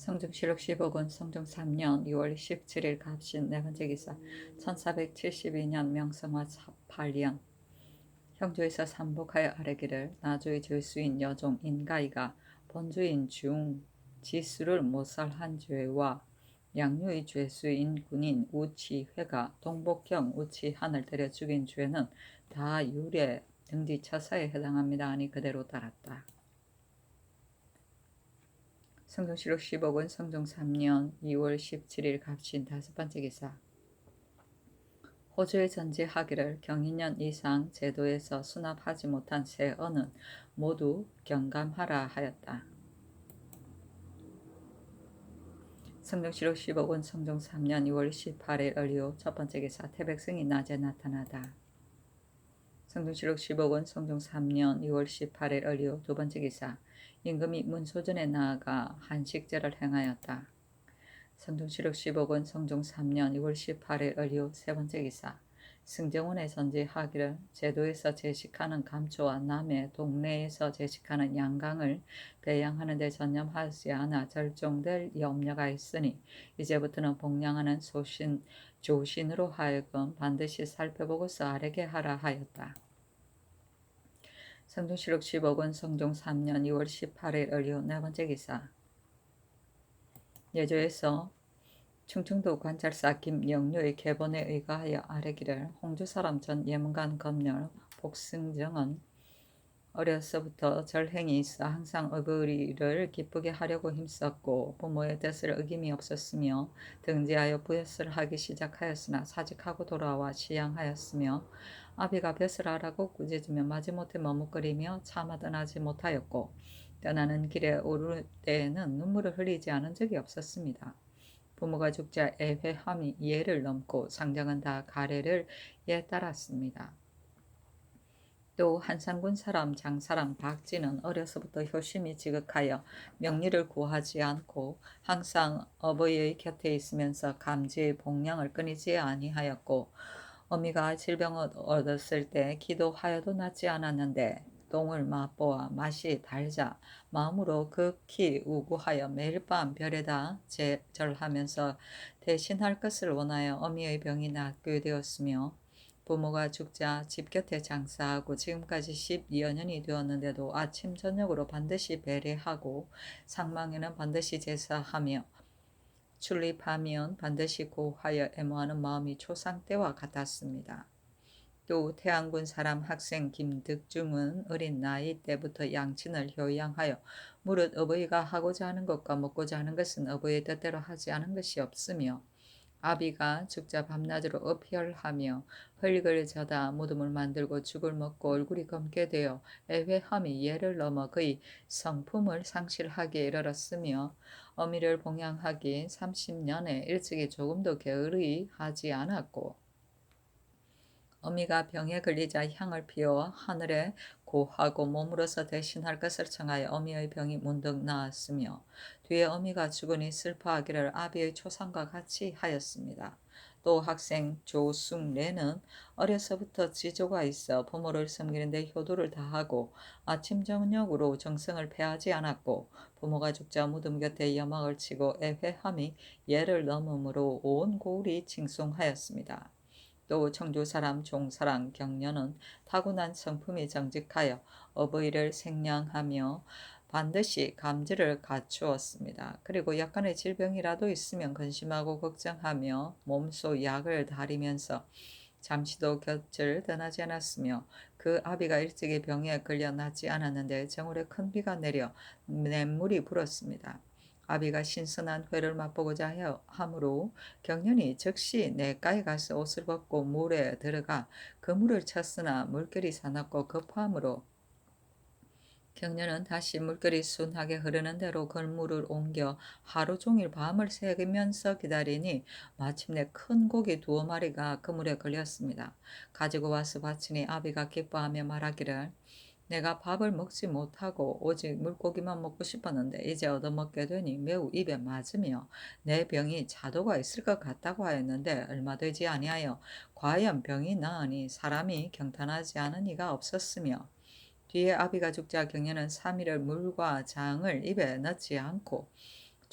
성중실록 15권 성종 3년 6월 17일 갑신 네 번째 기사 1472년 명성화 8년 형조에서 삼복하여 아뢰기를 나주의 죄수인 여종 인가이가 본주인 중 지수를 못살한 죄와 양류의 죄수인 군인 우치회가 동복형 우치한을 때려 죽인 죄는 다 유례 등지처사에 해당합니다 하니 그대로 따랐다. 성종실록 15권 성종 3년 2월 17일 갑신 다섯 번째 기사 호주에 전지하기를 경인년 이상 제도에서 수납하지 못한 세언은 모두 경감하라 하였다. 성종실록 15권 성종 3년 2월 18일 을요 첫 번째 기사 태백성이 낮에 나타나다. 성종실록 15권 성종 3년 2월 18일 을요 두 번째 기사 임금이 문소전에 나아가 한식제를 행하였다. 성종실록 15권 성종 3년 2월 18일 을요 세 번째 기사 승정원에 전지하기를 제도에서 제식하는 감초와 남해 동네에서 제식하는 양강을 배양하는 데 전념하지 않아 절종될 염려가 있으니 이제부터는 복양하는 조신으로 하여금 반드시 살펴보고서 아뢰게 하라 하였다. 성종실록 15권 성종 3년 2월 18일 을요 네 번째 기사 예조에서 충청도 관찰사 김영료의 계본에 의거하여 아뢰기를 홍주사람 전 예문관 검열 복승정은 어려서부터 절행이 있어 항상 어버이를 기쁘게 하려고 힘썼고 부모의 뜻을 어김이 없었으며 등지하여 부여을 하기 시작하였으나 사직하고 돌아와 시양하였으며 아비가 벼슬 하라고 꾸짖으며 마지못해 머뭇거리며 차마 떠나지 못하였고 떠나는 길에 오를 때에는 눈물을 흘리지 않은 적이 없었습니다. 부모가 죽자 애회함이 예를 넘고 상장은 다 가래를 예 따랐습니다. 또 한산군 사람 장사람 박지는 어려서부터 효심이 지극하여 명리를 구하지 않고 항상 어버이의 곁에 있으면서 감지의 복량을 끊이지 아니하였고 어미가 질병을 얻었을 때 기도하여도 낫지 않았는데 똥을 맛보아 맛이 달자 마음으로 극히 우구하여 매일 밤 별에다 절하면서 대신할 것을 원하여 어미의 병이 낫게 되었으며 부모가 죽자 집 곁에 장사하고 지금까지 10여 년이 되었는데도 아침 저녁으로 반드시 배례하고 상망에는 반드시 제사하며 출입하면 반드시 고하여 애모하는 마음이 초상 때와 같았습니다. 또 태안군 사람 학생 김득중은 어린 나이 때부터 양친을 효양하여 무릇 어버이가 하고자 하는 것과 먹고자 하는 것은 어버이의 뜻대로 하지 않은 것이 없으며 아비가 죽자 밤낮으로 업혈하며 흙을 져다 무덤을 만들고 죽을 먹고 얼굴이 검게 되어 애회함이 예를 넘어 그의 성품을 상실하기에 이르렀으며 어미를 봉양하기 30년에 일찍이 조금도 게으르이 하지 않았고 어미가 병에 걸리자 향을 피워 하늘에 고하고 몸으로서 대신할 것을 청하여 어미의 병이 문득 나았으며 뒤에 어미가 죽으니 슬퍼하기를 아비의 초상과 같이 하였습니다. 또 학생 조숙래는 어려서부터 지조가 있어 부모를 섬기는데 효도를 다하고 아침 저녁으로 정성을 패하지 않았고 부모가 죽자 무덤 곁에 여막을 치고 애회함이 예를 넘음으로 온 고을이 칭송하였습니다. 또 청주사람 종사랑 경련은 타고난 성품이 정직하여 어버이를 생량하며 반드시 감지를 갖추었습니다. 그리고 약간의 질병이라도 있으면 근심하고 걱정하며 몸소 약을 다리면서 잠시도 곁을 떠나지 않았으며 그 아비가 일찍이 병에 걸려 낫지 않았는데 정월에 큰 비가 내려 냇물이 불었습니다. 아비가 신선한 회를 맛보고자 하므로 경련이 즉시 냇가에 가서 옷을 벗고 물에 들어가 그 물을 쳤으나 물결이 사납고 급함으로 경련은 다시 물결이 순하게 흐르는 대로 그 물을 옮겨 하루 종일 밤을 새기면서 기다리니 마침내 큰 고기 2마리가 그 물에 걸렸습니다. 가지고 와서 바치니 아비가 기뻐하며 말하기를 내가 밥을 먹지 못하고 오직 물고기만 먹고 싶었는데 이제 얻어먹게 되니 매우 입에 맞으며 내 병이 자도가 있을 것 같다고 하였는데 얼마 되지 아니하여 과연 병이 나으니 사람이 경탄하지 않은 이가 없었으며 뒤에 아비가 죽자 경련은 3일을 물과 장을 입에 넣지 않고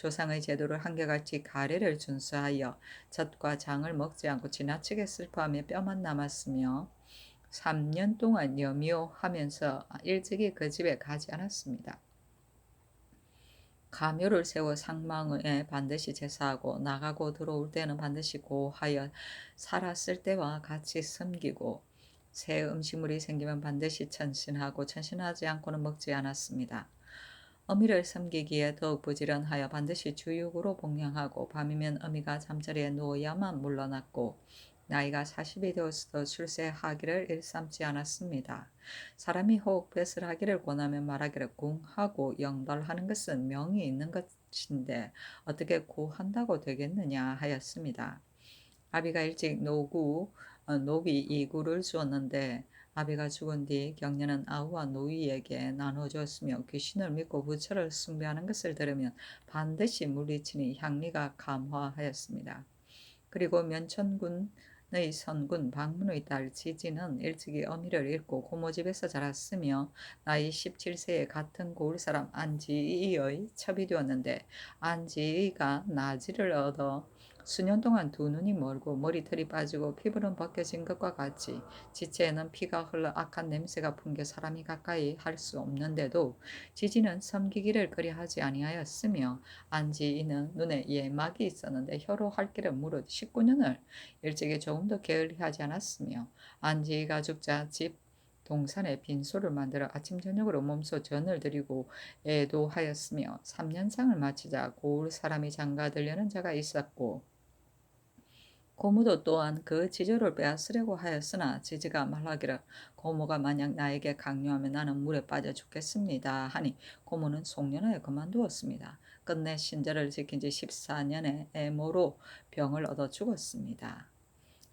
조상의 제도를 한결같이 가래를 준수하여 젖과 장을 먹지 않고 지나치게 슬퍼하며 뼈만 남았으며 3년 동안 여묘하면서 일찍이 그 집에 가지 않았습니다. 가묘를 세워 상망에 반드시 제사하고 나가고 들어올 때는 반드시 고하여 살았을 때와 같이 섬기고 새 음식물이 생기면 반드시 천신하고 천신하지 않고는 먹지 않았습니다. 어미를 섬기기에 더욱 부지런하여 반드시 주육으로 복양하고 밤이면 어미가 잠자리에 누워야만 물러났고 나이가 40이 되었어도 출세하기를 일삼지 않았습니다. 사람이 혹 뱃을 하기를 권하면 말하기를 궁하고 영달하는 것은 명이 있는 것인데 어떻게 고한다고 되겠느냐 하였습니다. 아비가 일찍 노비 이구를 주었는데 아비가 죽은 뒤 경녀는 아우와 노이에게 나눠주었으며 귀신을 믿고 부처를 숭배하는 것을 들으면 반드시 물리치니 향리가 감화하였습니다. 그리고 면천군의 선군 박문의 딸 지지는 일찍이 어미를 잃고 고모집에서 자랐으며 나이 17세에 같은 고을 사람 안지의의 첩이 되었는데 안지의가 나지를 얻어 수년 동안 두 눈이 멀고 머리털이 빠지고 피부는 벗겨진 것과 같이 지체에는 피가 흘러 악한 냄새가 풍겨 사람이 가까이 할 수 없는데도 지지는 섬기기를 그리하지 아니하였으며 안지이는 눈에 예막이 있었는데 혀로 할 길을 무릇 19년을 일찍이 조금도 게을리하지 않았으며 안지이가 죽자 집 동산에 빈소를 만들어 아침 저녁으로 몸소 전을 드리고 애도하였으며 3년상을 마치자 고을 사람이 장가들려는 자가 있었고 고모도 또한 그 지조를 빼앗으려고 하였으나 지지가 말하기를 고모가 만약 나에게 강요하면 나는 물에 빠져 죽겠습니다 하니 고모는 송년하여 그만두었습니다. 끝내 신절을 지킨 지 14년에 애모로 병을 얻어 죽었습니다.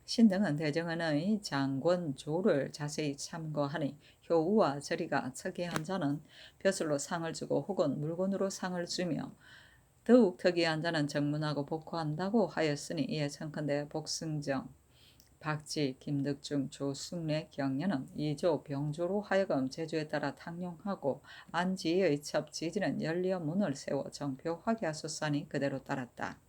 신등은 대정원의 장권조를 자세히 참고하니 효우와 저리가 특이한 자는 벼슬로 상을 주고 혹은 물건으로 상을 주며 더욱 특이한 자는 정문하고 복호한다고 하였으니 이에 청컨대 복승정, 박지, 김덕중, 조숙래, 경려는 이조, 병조로 하여금 제주에 따라 탕용하고 안지의 첩 지지는 열리어 문을 세워 정표하게 하소서니 그대로 따랐다.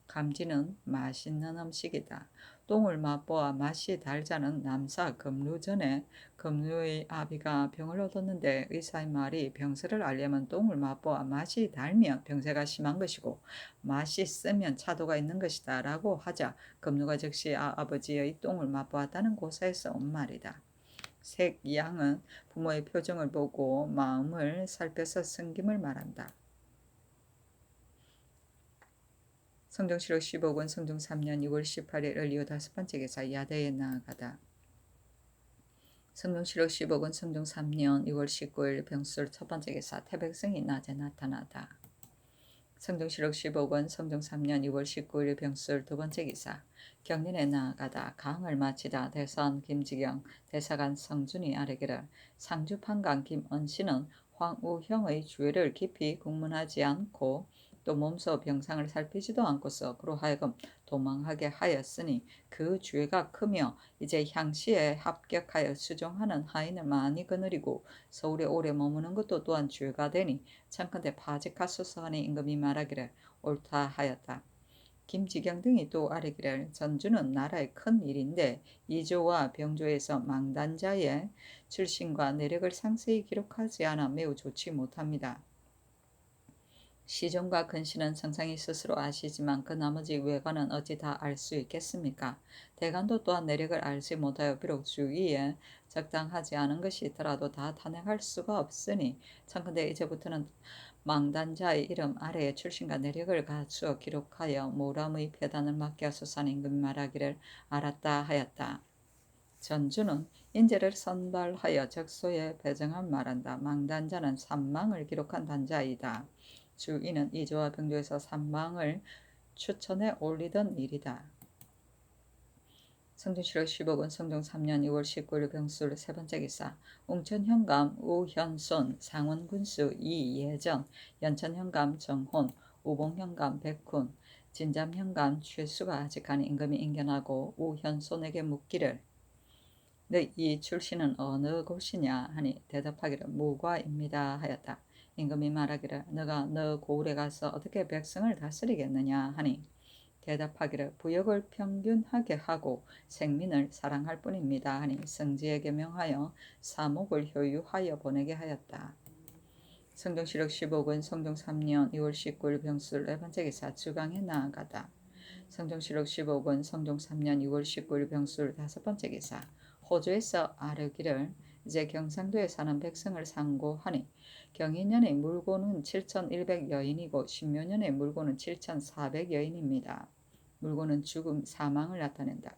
감지는 맛있는 음식이다. 똥을 맛보아 맛이 달자는 남사 급루 전에 급루의 아비가 병을 얻었는데 의사의 말이 병세를 알려면 똥을 맛보아 맛이 달면 병세가 심한 것이고 맛이 쓰면 차도가 있는 것이다 라고 하자 급루가 즉시 아버지의 똥을 맛보았다는 고사에서 온 말이다. 색양은 부모의 표정을 보고 마음을 살펴서 승김을 말한다. 성경시록 15권 성종 3년 2월 18일 을리오 5번째 기사 야대에 나아가다. 성경시록 15권 성종 3년 2월 19일 병술 첫번째 기사 태백성이 낮에 나타나다. 성경시록 15권 성종 3년 2월 19일 병술 두번째 기사 경련에 나아가다. 강을 마치다. 대선 김지경 대사관 성준이 아뢰기를 상주판관 김언씨는 황우형의 주애를 깊이 국문하지 않고 또 몸소 병상을 살피지도 않고서 그로 하여금 도망하게 하였으니 그 죄가 크며 이제 향시에 합격하여 수종하는 하인을 많이 거느리고 서울에 오래 머무는 것도 또한 죄가 되니 청컨대 파직하소서 하니 임금이 말하기를 옳다 하였다. 김지경 등이 또 아뢰기를 전주는 나라의 큰 일인데 이조와 병조에서 망단자의 출신과 내력을 상세히 기록하지 않아 매우 좋지 못합니다. 시종과 근시는 성상이 스스로 아시지만 그 나머지 외관은 어찌 다 알 수 있겠습니까? 대간도 또한 내력을 알지 못하여 비록 주위에 적당하지 않은 것이 있더라도 다 탄핵할 수가 없으니 청컨대 이제부터는 망단자의 이름 아래에 출신과 내력을 갖추어 기록하여 모람의 폐단을 맡게 하소서 하는 임금이 말하기를 알았다 하였다. 전주는 인재를 선발하여 적소에 배정한 말한다. 망단자는 삼망을 기록한 단자이다. 주인은 이조와 병조에서 삼망을 추천해 올리던 일이다. 성종시록 15권 성종 3년 2월 19일 병술 세번째 기사 웅천현감 우현손 상원군수 이예정 연천현감 정혼 우봉현감 백훈 진잠현감 최수가 아직하니 임금이 인견하고 우현손에게 묻기를 너 이 출신은 어느 곳이냐 하니 대답하기를 무과입니다 하였다. 임금이 말하기를 너가 너 고을에 가서 어떻게 백성을 다스리겠느냐 하니 대답하기를 부역을 평균하게 하고 생민을 사랑할 뿐입니다 하니 성지에게 명하여 사목을 효유하여 보내게 하였다. 성경시록 15권 성종 3년 2월 19일 병술 네 번째 기사 주강에 나아가다. 성종시록 15권 성종 3년 2월 19일 병술 다섯 번째 기사 호주에서 아르기를 이제 경상도에 사는 백성을 상고하니 경인년의 물고는 7,100여인이고 신묘년의 물고는 7,400여인입니다. 물고는 죽음, 사망을 나타낸다.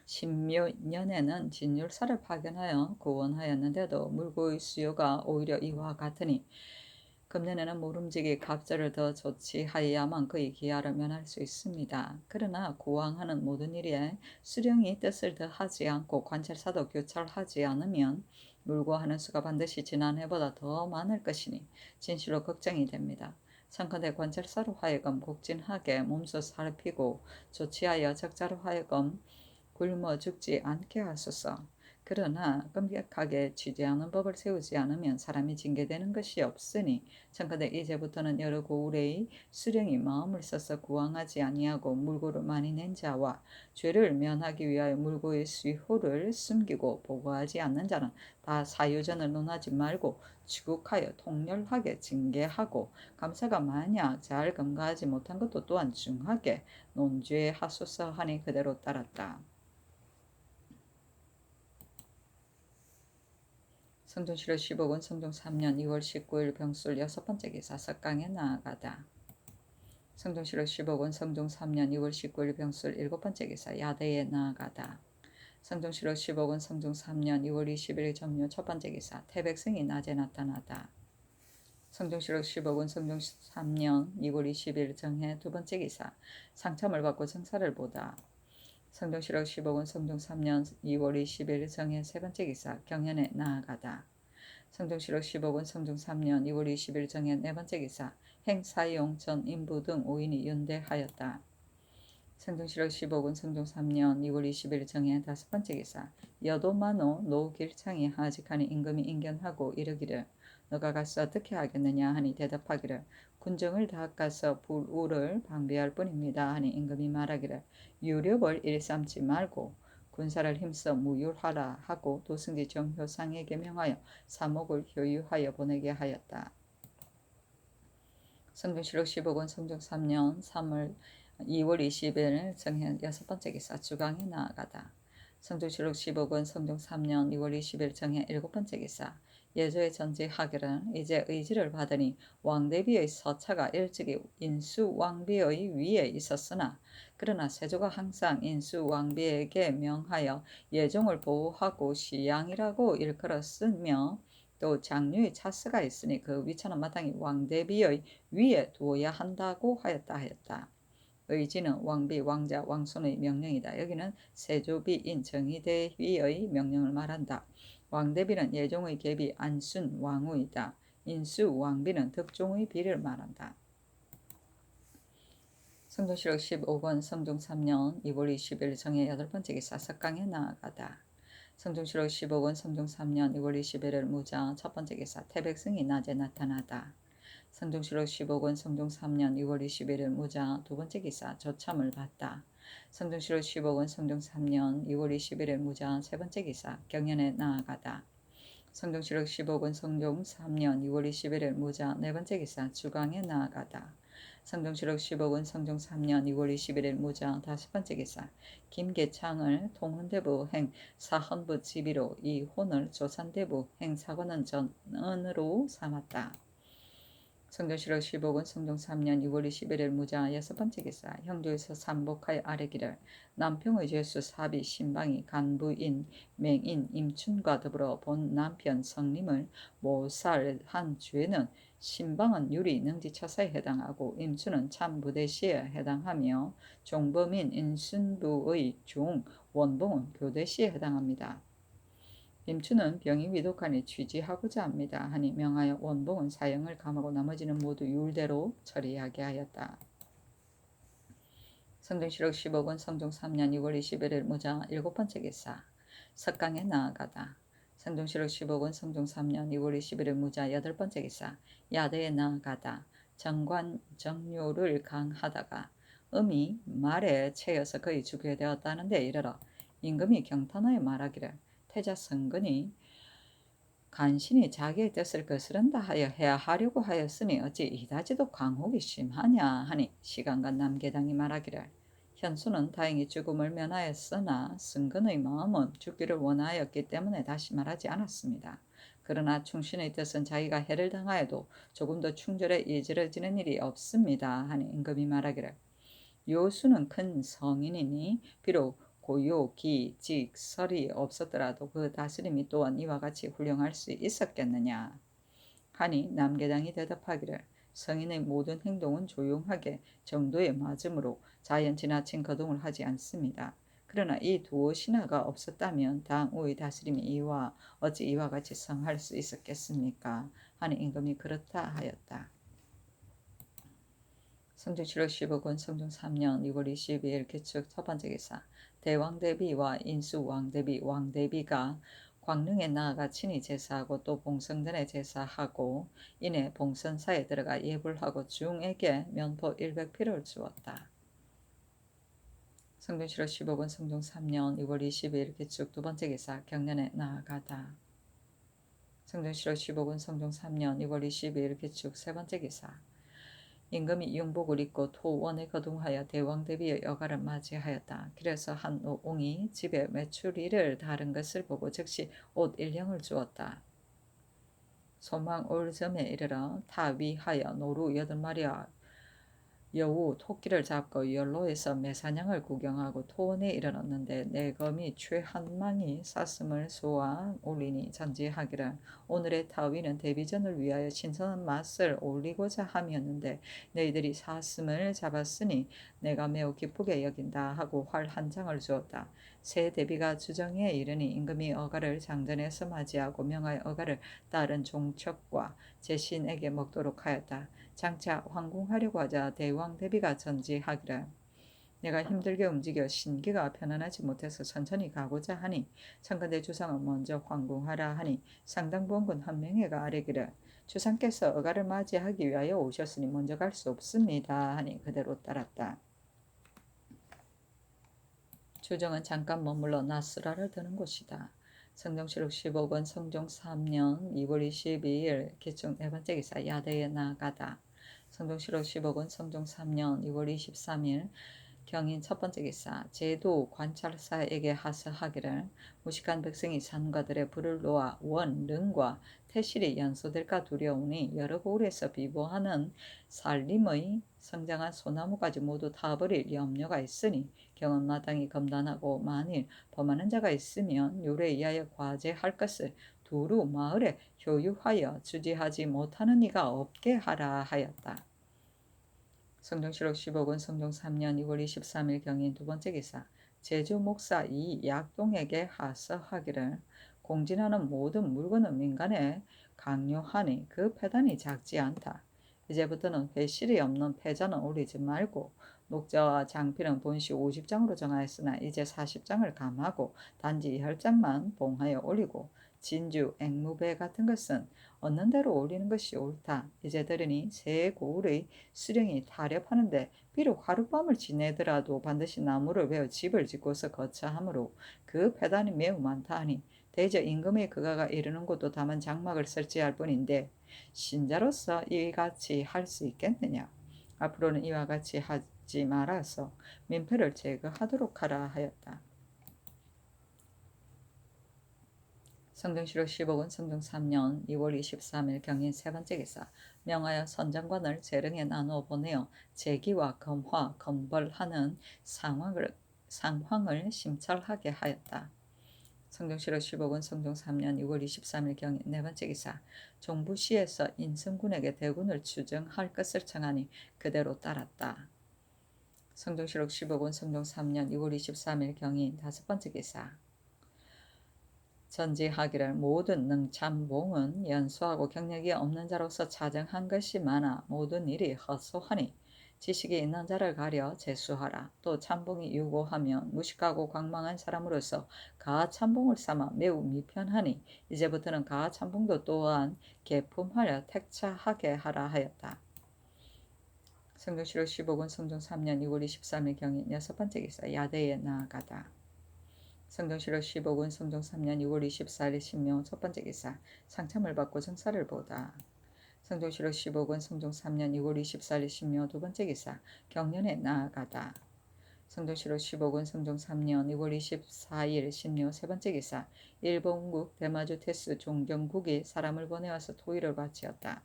신묘년에는 진율사를 파견하여 구원하였는데도 물고의 수요가 오히려 이와 같으니 금년에는 모름지기 갑절을 더 조치하여야만 그의 기하를 면할 수 있습니다. 그러나 구왕하는 모든 일에 수령이 뜻을 더하지 않고 관찰사도 교찰하지 않으면 물고하는 수가 반드시 지난해보다 더 많을 것이니 진실로 걱정이 됩니다. 청컨대 관찰사로 하여금 곡진하게 몸소 살피고 조치하여 적자로 하여금 굶어 죽지 않게 하소서. 그러나 엄격하게 취재하는 법을 세우지 않으면 사람이 징계되는 것이 없으니 청컨대 이제부터는 여러 고을의 수령이 마음을 써서 구항하지 아니하고 물고를 많이 낸 자와 죄를 면하기 위하여 물고의 수효를 숨기고 보고하지 않는 자는 다 사유전을 논하지 말고 추국하여 통렬하게 징계하고 감사가 만약 잘 검가하지 못한 것도 또한 중하게 논죄하소서 하니 그대로 따랐다. 성종시록 15권 성종 3년 2월 19일 병술 여섯 번째 기사 석강에 나아가다. 성종시록 15권 성종 3년 2월 19일 병술 일곱 번째 기사 야대에 나아가다. 성종시록 15권 성종 3년 2월 20일 정묘 첫 번째 기사 태백성이 낮에 나타나다. 성종시록 15권 성종 3년 2월 20일 정해 두 번째 기사 상참을 받고 정사를 보다. 성종시록 15권 성종 3년 2월 20일 정해 세 번째 기사 경연에 나아가다. 성종시록 15권 성종 3년 2월 20일 정해 네 번째 기사 행사용 전 인부 등 5인이 연대하였다. 성종시록 15권 성종 3년 2월 20일 정해 다섯 번째 기사 여도만호 노길창이 하직하니 임금이 인견하고 이르기를 너가 가서 어떻게 하겠느냐 하니 대답하기를 군정을 닦아서 불우를 방비할 뿐입니다 하니 임금이 말하기를 유력을 일삼지 말고 군사를 힘써 무율하라 하고 도승지 정효상에게 명하여 사목을 효유하여 보내게 하였다. 성종시록 15권 성종 3년 2월 20일 정해 여섯 번째 기사 주강에 나아가다. 성종시록 15권 성종 3년 2월 20일 정해 일곱 번째 기사 예조의 전지하기를 이제 의지를 받으니 왕대비의 서차가 일찍이 인수왕비의 위에 있었으나 그러나 세조가 항상 인수왕비에게 명하여 예종을 보호하고 시양이라고 일컬었으며 또 장류의 차스가 있으니 그 위치는 마땅히 왕대비의 위에 두어야 한다고 하였다. 의지는 왕비, 왕자, 왕손의 명령이다. 여기는 세조비인 정의대위의 명령을 말한다. 왕대비는 예종의 계비 안순 왕후이다. 인수 왕비는 덕종의 비를 말한다. 성종시록 15권 성종 3년 2월 20일 정해 여덟 번째 기사 석강에 나아가다. 성종시록 15권 성종 3년 2월 21일 무자 첫 번째 기사 태백성이 낮에 나타나다. 성종시록 15권 성종 3년 2월 21일 무자 두 번째 기사 조참을 받다. 성종시록 15권 성종 3년 2월 21일 무자 세 번째 기사 경연에 나아가다. 성종시록 15권 성종 3년 2월 21일 무자 네 번째 기사 주강에 나아가다. 성종시록 15권 성종 3년 2월 21일 무자 다섯 번째 기사 김계창을 통훈대부 행 사헌부 지비로 이혼을 조산대부 행 사관원 전언으로 삼았다. 성종시록 15권 성종 3년 2월 21일 무자 여섯 번째 기사 형조에서 삼복하여 아뢰기를 남평의 죄수 사비 신방이 간부인 맹인 임춘과 더불어 본 남편 성림을 모살한 죄는 신방은 유리 능지처사에 해당하고 임춘은 참부대시에 해당하며 종범인 인순부의 종 원봉은 교대시에 해당합니다. 임춘은 병이 위독하니 취지하고자 합니다 하니 명하여 원봉은 사형을 감하고 나머지는 모두 율대로 처리하게 하였다. 성종시록 15권 성종 3년 2월 21일 무자 일곱 번째 기사 석강에 나아가다. 성종실록 15권 성종 3년 2월 21일 무자 8번째 기사. 야대에 나아가다. 정관 정료를 강하다가 음이 말에 채여서 거의 죽게 되었다는데 이르러 임금이 경탄하여 말하기를 태자 성근이 간신히 자기의 뜻을 거스른다 하여 해야 하려고 하였으니 어찌 이다지도 강혹이 심하냐 하니 시간간 남계당이 말하기를 현수는 다행히 죽음을 면하였으나 승근의 마음은 죽기를 원하였기 때문에 다시 말하지 않았습니다. 그러나 충신의 뜻은 자기가 해를 당하여도 조금 더 충절에 이지러지는 일이 없습니다 하니 임금이 말하기를 요수는 큰 성인이니 비록 고요, 기, 직, 설이 없었더라도 그 다스림이 또한 이와 같이 훌륭할 수 있었겠느냐 하니 남계당이 대답하기를 성인의 모든 행동은 조용하게 정도에 맞으므로 자연 지나친 거동을 하지 않습니다. 그러나 이 두어 신하가 없었다면 당우의 다스림이 어찌 이와 같이 성할 수 있었겠습니까? 하니 임금이 그렇다 하였다. 성종실록 15권 성종 3년 6월 22일 기축 첫 번째 기사. 대왕대비와 인수왕대비 왕대비가 광릉에 나아가 친히 제사하고 또 봉성전에 제사하고 이내 봉선사에 들어가 예불하고 중에게 면포 100필을 주었다. 성종실록 15권 성종 3년 6월 22일 기축 두 번째 기사. 경년에 나아가다. 성종실록 15권 성종 3년 6월 22일 기축 세 번째 기사. 임금이 융복을 입고 토원에 거둥하여 대왕대비의 여가를 맞이하였다. 그래서 한 옹이 집에 메추리를 다른 것을 보고 즉시 옷 1령을 주었다. 소망 올점에 이르러 타위하여 노루 8마리와 여우 토끼를 잡고 연로에서 매사냥을 구경하고 토원에 이르렀는데 내검이 최한망이 사슴을 쏘아 올리니 전지하기를 오늘의 타위는 데비전을 위하여 신선한 맛을 올리고자 함이었는데 너희들이 사슴을 잡았으니 내가 매우 기쁘게 여긴다 하고 활 한 장을 주었다. 새 대비가 주정에 이르니 임금이 어가를 장전에서 맞이하고 명하여 어가를 다른 종척과 제신에게 먹도록 하였다. 장차 황궁하려고 하자 대왕 대비가 전지하기를 내가 힘들게 움직여 신기가 편안하지 못해서 천천히 가고자 하니 청컨대 주상은 먼저 황궁하라 하니 상당부원군 한명회가 아뢰기를 주상께서 어가를 맞이하기 위하여 오셨으니 먼저 갈 수 없습니다 하니 그대로 따랐다. 주정은 잠깐 머물러 나스라를 드는 곳이다. 성종실록 15권 성종 3년 2월 22일 기축 네 번째 기사. 야대에 나아가다. 성종실록 15권 성종 3년 2월 23일 경인 첫 번째 기사. 제도 관찰사에게 하서하기를 무식한 백성이 산과들의 불을 놓아 원, 릉과 태실이 연소될까 두려우니 여러 고을에서 비보하는 살림의 성장한 소나무까지 모두 타버릴 염려가 있으니 경은 마땅히 검단하고 만일 범하는 자가 있으면 요래 이하여 과제할 것을 두루 마을에 효유하여 주지하지 못하는 이가 없게 하라 하였다. 성종실록 15권 성종 3년 2월 23일 경인 두 번째 기사. 제주 목사 이 약동에게 하서하기를 공진하는 모든 물건은 민간에 강요하니 그 패단이 작지 않다. 이제부터는 회실이 없는 패자는 올리지 말고 녹자와 장필은 본시 50장으로 정하였으나 이제 40장을 감하고 단지 10장만 봉하여 올리고 진주, 앵무배 같은 것은 얻는 대로 올리는 것이 옳다. 이제 들으니 새 고을의 수령이 타협하는데 비록 하룻밤을 지내더라도 반드시 나무를 베어 집을 짓고서 거처하므로 그 패단이 매우 많다 하니 대저 임금의 그가가 이르는 곳도 다만 장막을 설치할 뿐인데 신자로서 이같이 할 수 있겠느냐. 앞으로는 이와 같이 하지 말아서 민폐를 제거하도록 하라 하였다. 성종실록 15권 성종 3년 2월 23일 경인 세 번째 기사. 명하여 선장관을 재릉에 나누어 보내어 제기와 검화, 검벌하는 상황을 심찰하게 하였다. 성종실록 15권 성종 3년 6월 23일 경인 네 번째 기사. 종부시에서 인승군에게 대군을 추정할 것을 청하니 그대로 따랐다. 성종실록 15권 성종 3년 6월 23일 경인 다섯 번째 기사. 전지하기를 모든 능참봉은 연수하고 경력이 없는 자로서 차정한 것이 많아 모든 일이 허소하니 지식이 있는 자를 가려 제수하라. 또 참봉이 유고하면 무식하고 광망한 사람으로서 가하 참봉을 삼아 매우 미편하니 이제부터는 가하 참봉도 또한 계품하여 택차하게 하라 하였다. 성경시록 15권 성종 3년 2월 23일 경인 여섯 번째 기사 야대에 나아가다. 성경시록 15권 성종 3년 2월 24일 신명 첫 번째 기사 상참을 받고 정사를 보다. 성종시록 15권 성종 3년 2월 24일 신명 두 번째 기사 경련에 나아가다. 성종시록 15권 성종 3년 2월 24일 신명 세 번째 기사 일본국 대마주 테스 종경국이 사람을 보내와서 토의를 바치었다.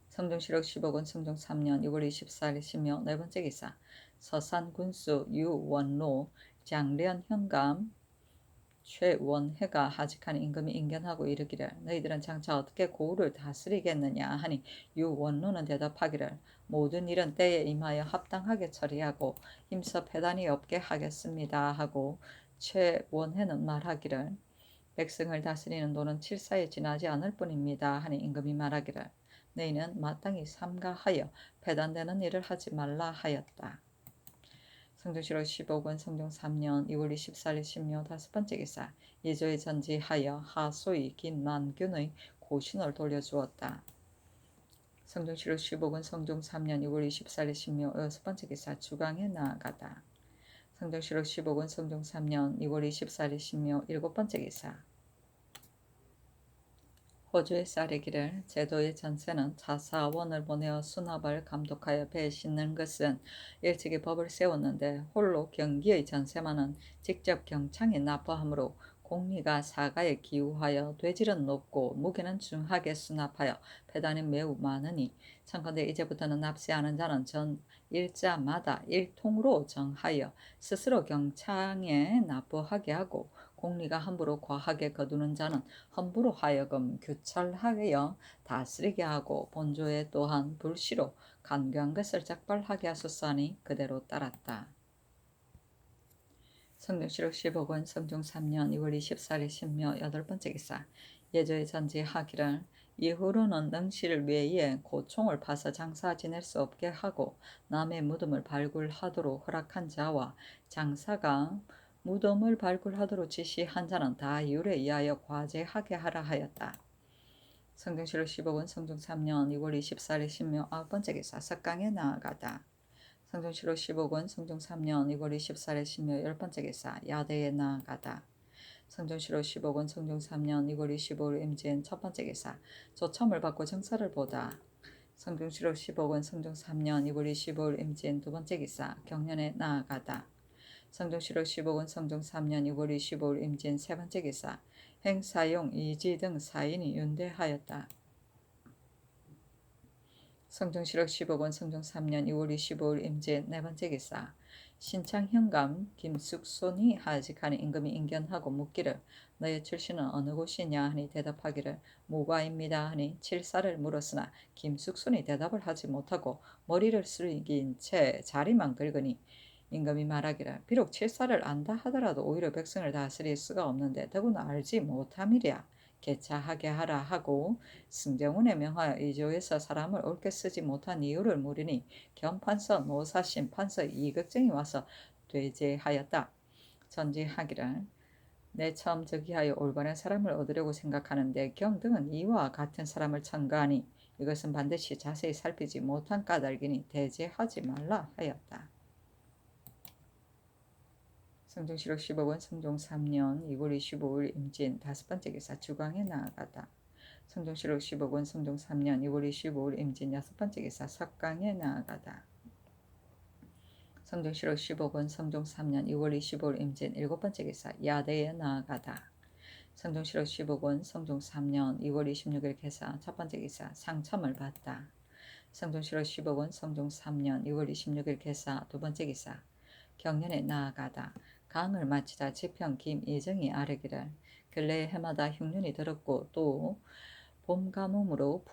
성종시록 15권 성종 3년 2월 24일 신명 네 번째 기사 서산군수 유원로 장련 현감 최원해가 하직한 임금이 인견하고 이르기를 너희들은 장차 어떻게 고을을 다스리겠느냐 하니 유원로는 대답하기를 모든 일은 때에 임하여 합당하게 처리하고 힘써 패단이 없게 하겠습니다 하고 최원해는 말하기를 백성을 다스리는 도는 칠사에 지나지 않을 뿐입니다 하니 임금이 말하기를 너희는 마땅히 삼가하여 패단되는 일을 하지 말라 하였다. 성종시록 15권 성종 3년 2월 24일 신묘 다섯 번째 기사 예조에 전지하여 하소의 김만균의 고신을 돌려주었다. 성종시록 15권 성종 3년 2월 24일 신묘 여섯 번째 기사 주강에 나아가다. 성종시록 15권 성종 3년 2월 24일 신묘 일곱 번째 기사 호주의 쌀이기를 제도의 전세는 자사원을 보내어 수납을 감독하여 배에 싣는 것은 일찍이 법을 세웠는데 홀로 경기의 전세만은 직접 경창에 납부하므로 공리가 사가에 기우하여 되질은 높고 무게는 중하게 수납하여 배단이 매우 많으니 청컨대 이제부터는 납세하는 자는 전 일자마다 일통으로 정하여 스스로 경창에 납부하게 하고 공리가 함부로 과하게 거두는 자는 함부로 하여금 규찰하여 다스리게 하고 본조에 또한 불시로 간교한 것을 적발하게 하소서 하니 그대로 따랐다. 성경시록 15권 성종 3년 2월 24일 신묘 여덟 번째 기사 예조에 전지하기를 이후로는 능실 외에 고총을 파서 장사 지낼 수 없게 하고 남의 무덤을 발굴하도록 허락한 자와 장사가 무덤을 발굴하도록 지시한 자는 다 율에 의하여 과제하게 하라 하였다. 성경시록 15권 성종 3년 2월 24일 신묘 아홉 번째 기사 석강에 나아가다. 성종시록 15권 성종 3년 2월 24일 신묘 열 번째 기사 야대에 나아가다. 성종시록 15권 성종 3년 2월 25일 임진 첫 번째 기사 조첨을 받고 정사를 보다. 성종시록 15권 성종 3년 2월 25일 임진 두 번째 기사 경련에 나아가다. 성종시록 15권 성종 3년 2월 25일 임진 세 번째 기사 행사용 이지 등 사인이 윤대하였다. 성종시록 15권 성종 3년 2월 25일 임진 네 번째 기사 신창현감 김숙손이 하직하니 임금이 인견하고 묻기를 너의 출신은 어느 곳이냐 하니 대답하기를 무과입니다 하니 칠사를 물었으나 김숙손이 대답을 하지 못하고 머리를 숙인 채 자리만 긁으니 임금이 말하기를 비록 칠사를 안다 하더라도 오히려 백성을 다스릴 수가 없는데 더구나 알지 못함이랴 개차하게 하라 하고 승정원에 명하여 이조에서 사람을 옳게 쓰지 못한 이유를 물으니 겸판서 노사신 판서 이극정이 와서 되제하였다. 전지하기를 내 처음 즉위하여 올바른 사람을 얻으려고 생각하는데 경등은 이와 같은 사람을 첨가하니 이것은 반드시 자세히 살피지 못한 까닭이니 대제하지 말라 하였다. 성종시록 15권 성종 3년 2월 25일 임진 다섯 번째 기사 주강에 나아가다. 성종시록 15권 성종 3년 2월 25일 임진 여섯 번째 기사 석강에 나아가다. 성종시록 15권 성종 3년 2월 25일 임진 일곱 번째 기사 야대에 나아가다. 성종시록 15권 성종 3년 2월 26일 개사 첫 번째 기사 상첨을 받다. 성종시록 15권 성종 3년 2월 26일 개사 두 번째 기사 경련에 나아가다. 강을 마치다 지평 김이정이 아뢰기를 근래에 해마다 흉년이 들었고 또 봄 가뭄으로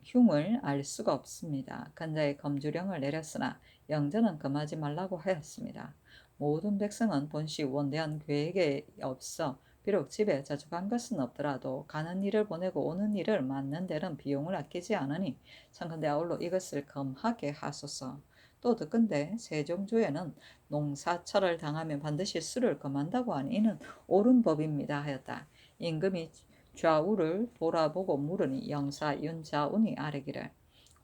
흉을 알 수가 없습니다. 근자의 검주령을 내렸으나 영전은 금하지 말라고 하였습니다. 모든 백성은 본시 원대한 계획에 없어 비록 집에 자주 간 것은 없더라도 가는 일을 보내고 오는 일을 맞는 데는 비용을 아끼지 않으니 청컨대 아울러 이것을 검하게 하소서. 또 듣건대 세종조에는 농사철을 당하면 반드시 술을 금한다고 하니 이는 옳은 법입니다 하였다. 임금이 좌우를 돌아보고 물으니 영사 윤자운이 아뢰기를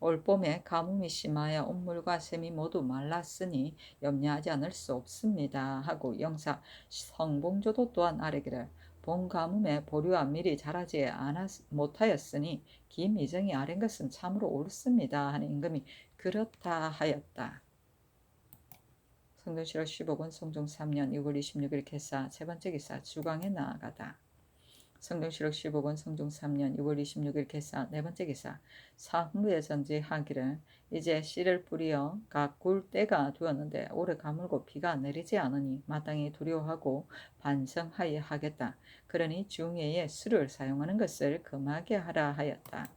올봄에 가뭄이 심하여 온물과 샘이 모두 말랐으니 염려하지 않을 수 없습니다 하고 영사 성봉조도 또한 아뢰기를 본 가뭄에 보류와 밀이 자라지 못하였으니 김이정이 아랜 것은 참으로 옳습니다 하는 임금이 그렇다 하였다. 성동시로 15권 성종 3년 6월 26일 개사 세 번째 기사 주광에 나아가다. 성경시록 15권 성종 3년 6월 26일 개사 네 번째 기사 사무에 전지하기를 이제 씨를 뿌리어 가꿀 때가 되었는데 오래 가물고 비가 내리지 않으니 마땅히 두려워하고 반성하여 하겠다. 그러니 중예에 술을 사용하는 것을 금하게 하라 하였다.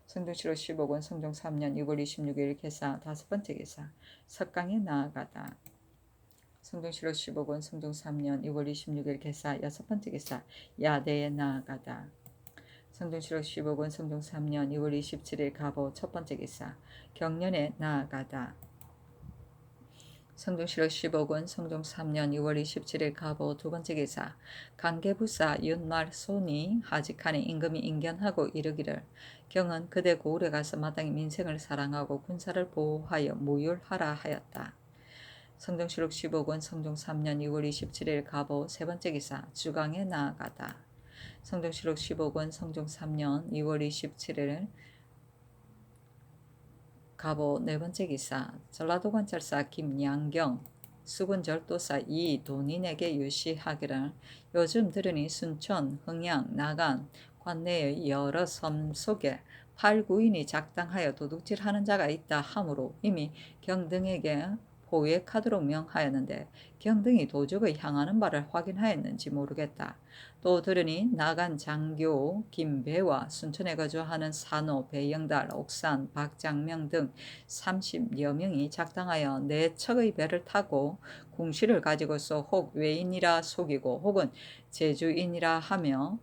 성경시록 15권 성종 3년 6월 26일 개사 다섯 번째 기사 석강에 나아가다. 성종시록 15권 성종 3년 6월 26일 개사 여섯 번째 기사 야대에 나아가다. 성종시록 15권 성종 3년 6월 27일 가보 첫 번째 기사 경련에 나아가다. 성종시록 15권 성종 3년 6월 27일 가보 두 번째 기사 강계부사 윤말손이 하직하니 임금이 인견하고 이르기를 경은 그대 고을에 가서 마땅히 민생을 사랑하고 군사를 보호하여 무율하라 하였다. 성종시록 15권 성종 3년 6월 27일 가보 세 번째 기사 주강에 나아가다. 성종시록 15권 성종 3년 6월 27일 가보 네 번째 기사 전라도 관찰사 김양경 수군절도사 이돈인에게 유시하기를 요즘 들으니 순천, 흥양, 나간, 관내의 여러 섬 속에 8, 9인이 작당하여 도둑질하는 자가 있다 하므로 이미 경등에게 포획하도록 명하였는데 경등이 도적의 향하는 바를 확인하였는지 모르겠다. 또 들으니 나간 장교 김배와 순천에 거주하는 산호, 배영달, 옥산, 박장명 등 30여 명이 작당하여 네 척의 배를 타고 궁시를 가지고서 혹 외인이라 속이고 혹은 제주인이라 하며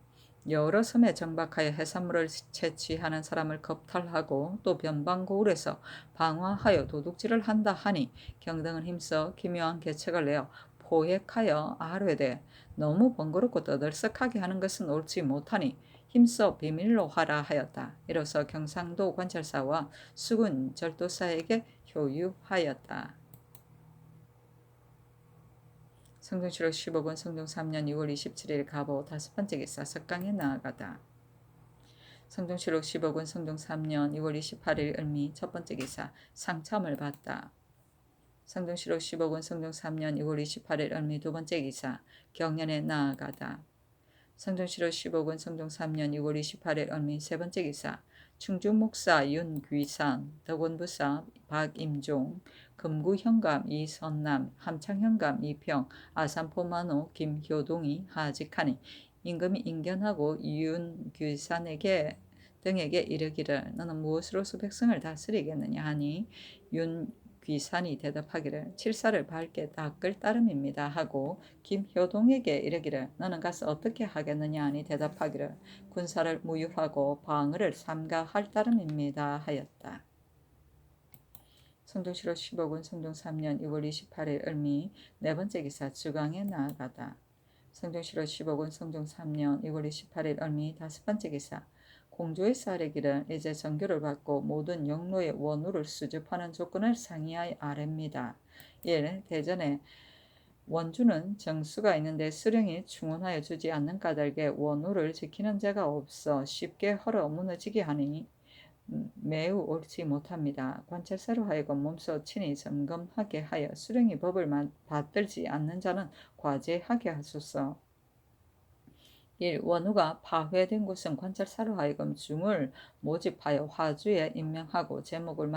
여러 섬에 정박하여 해산물을 채취하는 사람을 겁탈하고 또 변방고을에서 방화하여 도둑질을 한다 하니 경등은 힘써 기묘한 계책을 내어 포획하여 아뢰되 너무 번거롭고 떠들썩하게 하는 것은 옳지 못하니 힘써 비밀로 하라 하였다. 이로써 경상도 관찰사와 수군 절도사에게 효유하였다. 성종시록 15권 성종 3년 6월 27일 가보 다섯 번째 기사 석강에 나아가다. 성종시록 15권 성종 3년 6월 28일 을미 첫 번째 기사 상참을 받다. 성종시록 15권 성종 3년 6월 28일 을미 두 번째 기사 경련에 나아가다. 성종시록 15권 성종 3년 6월 28일 을미 세 번째 기사 충주목사 윤귀산, 덕원부사 박임종, 금구현감 이선남, 함창현감 이평, 아산포만호 김효동이 하직하니 임금이 인견하고 윤귀산에게 등에게 이르기를 너는 무엇으로서 백성을 다스리겠느냐 하니 윤귀산이 대답하기를 칠사를 밝게 닦을 따름입니다 하고 김효동에게 이르기를 너는 가서 어떻게 하겠느냐 하니 대답하기를 군사를 무율하고 방어를 삼가할 따름입니다 하였다. 성종시록 15권 성종 3년 6월 28일 을미 네 번째 기사 주강에 나아가다. 성종시록 15권 성종 3년 6월 28일 을미 다섯 번째 기사 공조에서 아뢰기를 이제 정교를 받고 모든 영로의 원우를 수집하는 조건을 상의하여 아뢰입니다. 1. 대전에 원주는 정수가 있는데 수령이 충원하여 주지 않는 까닭에 원우를 지키는 자가 없어 쉽게 헐어 무너지게 하니 매우 옳지 못합니다. 관찰사로 하여금 몸소 친히 점검하게 하여 수령이 법을 받들지 않는 자는 과제하게 하소서. 1. 원우가 파회된 곳은 관찰사로 하여금 중을 모집하여 화주에 임명하고 제목을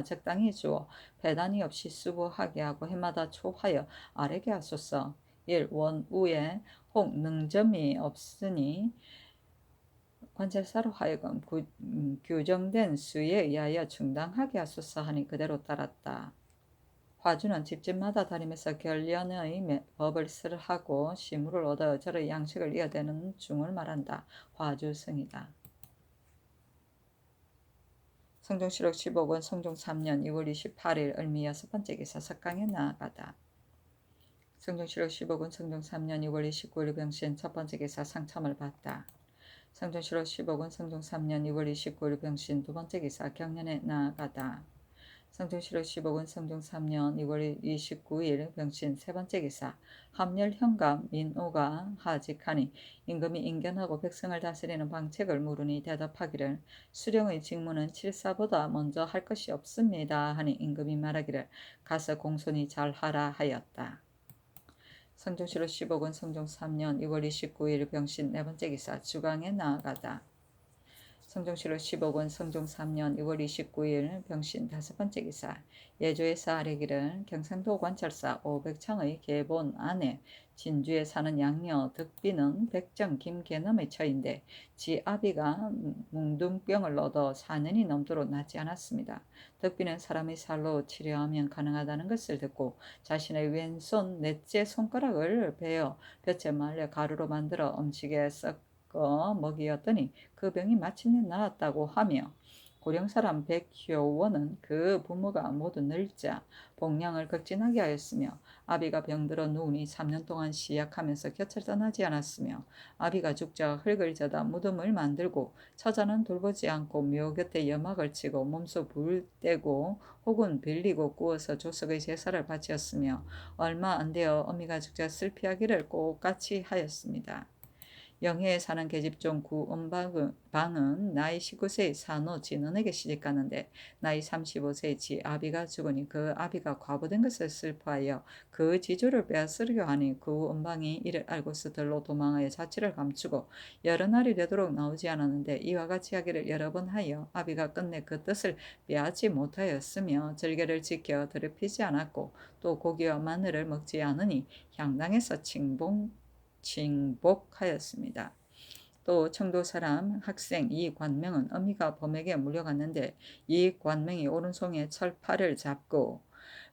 적당히 주어 배단이 없이 수부하게 하고 해마다 초하여 아뢰게 하소서. 1. 원우에 혹 능점이 없으니 관찰사로 하여금 규정된 수에 의하여 충당하게 하소서 하니 그대로 따랐다. 화주는 집집마다 다니면서 결련의 법을 하고 시무를 얻어 절의 양식을 이어대는 중을 말한다. 화주승이다. 성종실록 15권 성종 3년 2월 28일 을미 6번째 기사 석강에 나아가다. 성종실록 15권 성종 3년 2월 29일 병신 첫번째 기사 상참을 받다. 성종실록 15권 성종 3년 2월 29일 병신 두번째 기사 경련에 나아가다. 성종실록 15권 성종 3년 2월 29일 병신 세번째 기사 함렬 현감 민오가 하직하니 임금이 인견하고 백성을 다스리는 방책을 물으니 대답하기를 수령의 직무는 칠사보다 먼저 할 것이 없습니다 하니 임금이 말하기를 가서 공손히 잘하라 하였다. 성종실록 15권 성종 3년 2월 29일 병신 네번째 기사 주강에 나아가다. 성종실록 15권 성종 3년 2월 29일 병신 다섯번째 기사 예조에서 아래기를 경상도 관찰사 오백창의 계본 아내 진주에 사는 양녀 덕비는 백정 김계남의 처인데 지 아비가 뭉둥병을 얻어 4년이 넘도록 낫지 않았습니다. 덕비는 사람의 살로 치료하면 가능하다는 것을 듣고 자신의 왼손 넷째 손가락을 베어 볕에 말려 가루로 만들어 음식에 먹이었더니 그 병이 마침내 나았다고 하며 고령사람 백효원은 그 부모가 모두 늙자 복량을 극진하게 하였으며 아비가 병들어 누우니 3년 동안 시약하면서 곁을 떠나지 않았으며 아비가 죽자 흙을 져다 무덤을 만들고 처자는 돌보지 않고 묘 곁에 여막을 치고 몸소 불 떼고 혹은 빌리고 구워서 조석의 제사를 바치었으며 얼마 안 되어 어미가 죽자 슬피하기를 꼭같이 하였습니다. 영해에 사는 계집종 구은방은 나이 19세의 산후 진언에게 시집가는데 나이 35세의 지 아비가 죽으니 그 아비가 과부된 것을 슬퍼하여 그 지조를 빼앗으려 하니 구은방이 이를 알고서 들로 도망하여 자취를 감추고 여러 날이 되도록 나오지 않았는데 이와 같이 하기를 여러 번 하여 아비가 끝내 그 뜻을 빼앗지 못하였으며 절개를 지켜 더럽히지 않았고 또 고기와 마늘을 먹지 않으니 향당에서 징복하였습니다. 또 청도 사람 학생 이관명은 어미가 범에게 물려갔는데 이관명이 오른손에 철팔을 잡고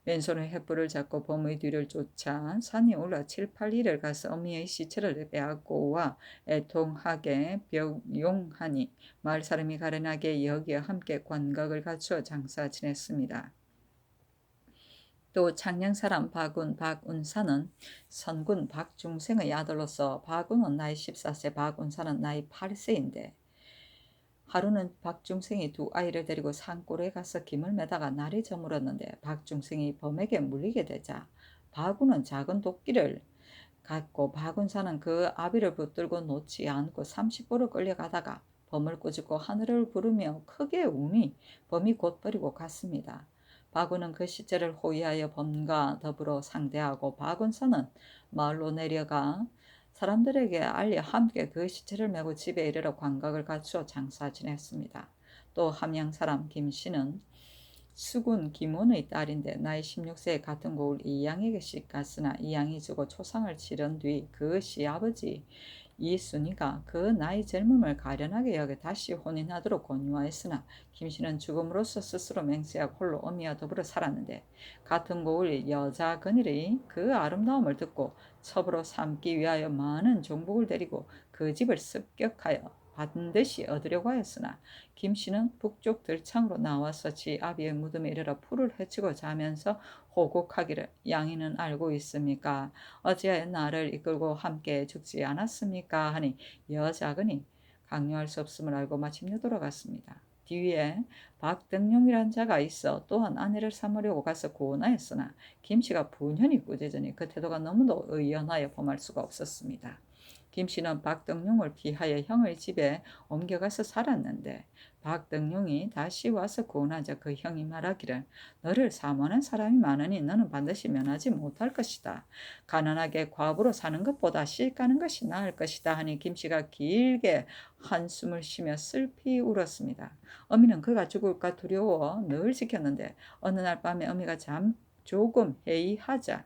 왼손에 횃불을 잡고 범의 뒤를 쫓아 산에 올라 7, 8일을 가서 어미의 시체를 빼앗고 와 애통하게 벽용하니 마을 사람이 가련하게 여기어 함께 관각을 갖추어 장사 지냈습니다. 또 창녕사람 박운사는 선군 박중생의 아들로서 박운은 나이 14세 박운사는 나이 8세인데 하루는 박중생이 두 아이를 데리고 산골에 가서 김을 매다가 날이 저물었는데 박중생이 범에게 물리게 되자 박운은 작은 도끼를 갖고 박운사는 그 아비를 붙들고 놓지 않고 30보를 끌려가다가 범을 꾸짖고 하늘을 부르며 크게 우니 범이 곧 버리고 갔습니다. 박운은 그 시체를 호위하여 범과 더불어 상대하고 박운사는 마을로 내려가 사람들에게 알려 함께 그 시체를 메고 집에 이르러 관각을 갖추어 장사 지냈습니다. 또 함양 사람 김씨는 수군 김원의 딸인데 나이 16세에 같은 고을 이양에게 시갔으나 이양이 죽어 초상을 치른 뒤 그 시아버지 이순이가 그 나이 젊음을 가련하게 여겨 다시 혼인하도록 권유하였으나 김씨는 죽음으로써 스스로 맹세하고 홀로 어미와 더불어 살았는데 같은 고을 여자 그늘이 그 아름다움을 듣고 첩으로 삼기 위하여 많은 종복을 데리고 그 집을 습격하여 반드시 얻으려고 하였으나 김씨는 북쪽 들창으로 나와서 지 아비의 무덤에 이르러 풀을 헤치고 자면서 호곡하기를 양이는 알고 있습니까? 어찌하여 나를 이끌고 함께 죽지 않았습니까? 하니 여자근이 강요할 수 없음을 알고 마침내 돌아갔습니다. 뒤에 박등용이란 자가 있어 또한 아내를 삼으려고 가서 고원하였으나 김씨가 분연히 꾸짖으니 그 태도가 너무도 의연하여 범할 수가 없었습니다. 김씨는 박등용을 피하여 형의 집에 옮겨가서 살았는데 박등용이 다시 와서 고운하자 그 형이 말하기를 너를 사모하는 사람이 많으니 너는 반드시 면하지 못할 것이다. 가난하게 과부로 사는 것보다 시집가는 것이 나을 것이다 하니 김씨가 길게 한숨을 쉬며 슬피 울었습니다. 어미는 그가 죽을까 두려워 늘 지켰는데 어느 날 밤에 어미가 조금 회의하자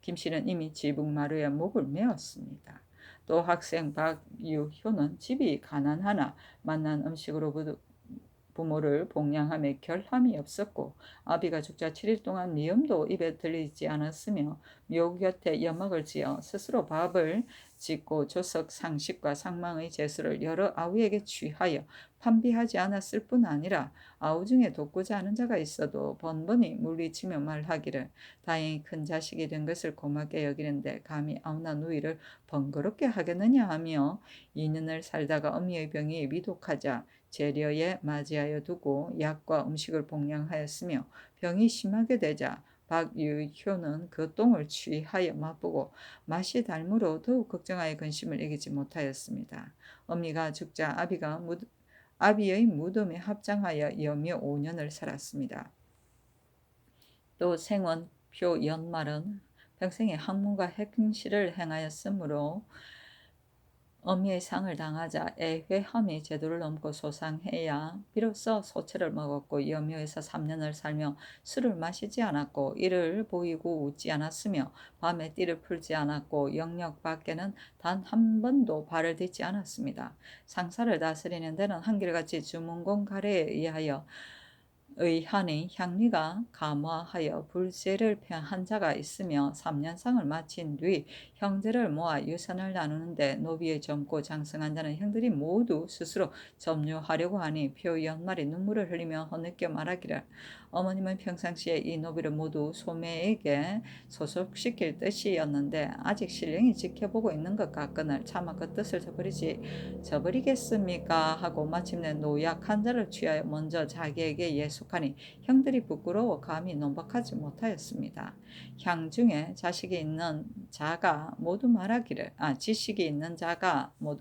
김씨는 이미 지붕마루에 목을 메었습니다. 또 학생 박유효는 집이 가난하나 만난 음식으로 부모를 복양함에 결함이 없었고 아비가 죽자 7일 동안 미음도 입에 들리지 않았으며 묘 곁에 연막을 지어 스스로 밥을 짓고 조석 상식과 상망의 제수를 여러 아우에게 취하여 판비하지 않았을 뿐 아니라 아우 중에 돕고자 하는 자가 있어도 번번이 물리치며 말하기를 다행히 큰 자식이 된 것을 고맙게 여기는데 감히 아우나 누이를 번거롭게 하겠느냐 하며 2년을 살다가 어미의 병이 위독하자 재려에 맞이하여 두고 약과 음식을 복양하였으며 병이 심하게 되자 박유효는 그 똥을 취하여 맛보고 맛이 달므로 더욱 걱정하여 근심을 이기지 못하였습니다. 어미가 죽자 아비의 무덤에 합장하여 여며 5년을 살았습니다. 또 생원 표연말은 평생에 학문과 행실을 행하였으므로 어미의 상을 당하자 애회함이 제도를 넘고 소상해야 비로소 소채를 먹었고 여묘에서 3년을 살며 술을 마시지 않았고 이를 보이고 웃지 않았으며 밤에 띠를 풀지 않았고 영역 밖에는 단 한 번도 발을 딛지 않았습니다. 상사를 다스리는 데는 한결같이 주문공 가래에 의하여 의한의 향리가 감화하여 불세를 펴한 자가 있으며 3년상을 마친 뒤 형제를 모아 유산을 나누는데 노비의 젊고 장성한 자는 형들이 모두 스스로 점유하려고 하니 표연말이 눈물을 흘리며 허느껴 말하기를 어머님은 평상시에 이 노비를 모두 소매에게 소속시킬 뜻이었는데 아직 신령이 지켜보고 있는 것 같거늘 차마 그 뜻을 저버리겠습니까 하고 마침내 노약한 자를 취하여 먼저 자기에게 예속하니 형들이 부끄러워 감히 논박하지 못하였습니다. 향 중에 지식이 있는 자가 모두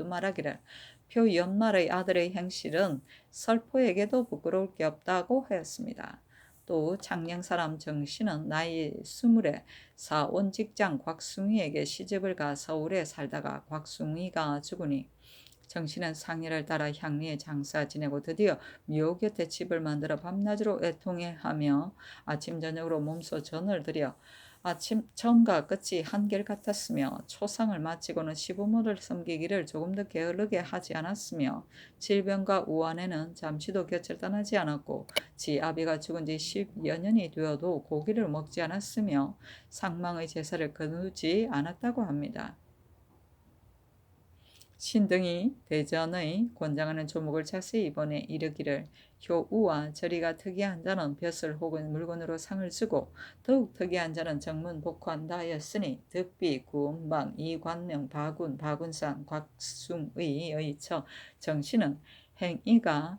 말하기를 표연말의 아들의 행실은 설포에게도 부끄러울 게 없다고 하였습니다. 또 창녕사람 정씨는 나이 20에 사원 직장 곽숭이에게 시집을 가 서울에 살다가 곽숭이가 죽으니 정씨는 상의를 따라 향리에 장사 지내고 드디어 묘 곁에 집을 만들어 밤낮으로 애통해하며 아침 저녁으로 몸소 전을 들여 아침 전과 끝이 한결같았으며 초상을 마치고는 시부모를 섬기기를 조금 더 게으르게 하지 않았으며 질병과 우환에는 잠시도 곁을 떠나지 않았고 지 아비가 죽은 지 10여 년이 되어도 고기를 먹지 않았으며 상망의 제사를 거두지 않았다고 합니다. 신등이 대전의 권장하는 조목을 자세히 번에 이르기를 효우와 저리가 특이한 자는 벼슬 혹은 물건으로 상을 주고 더욱 특이한 자는 정문 복환다 하였으니 득비, 구음방, 이관명, 바군, 바군산, 곽숭의 처 정씨는 행위가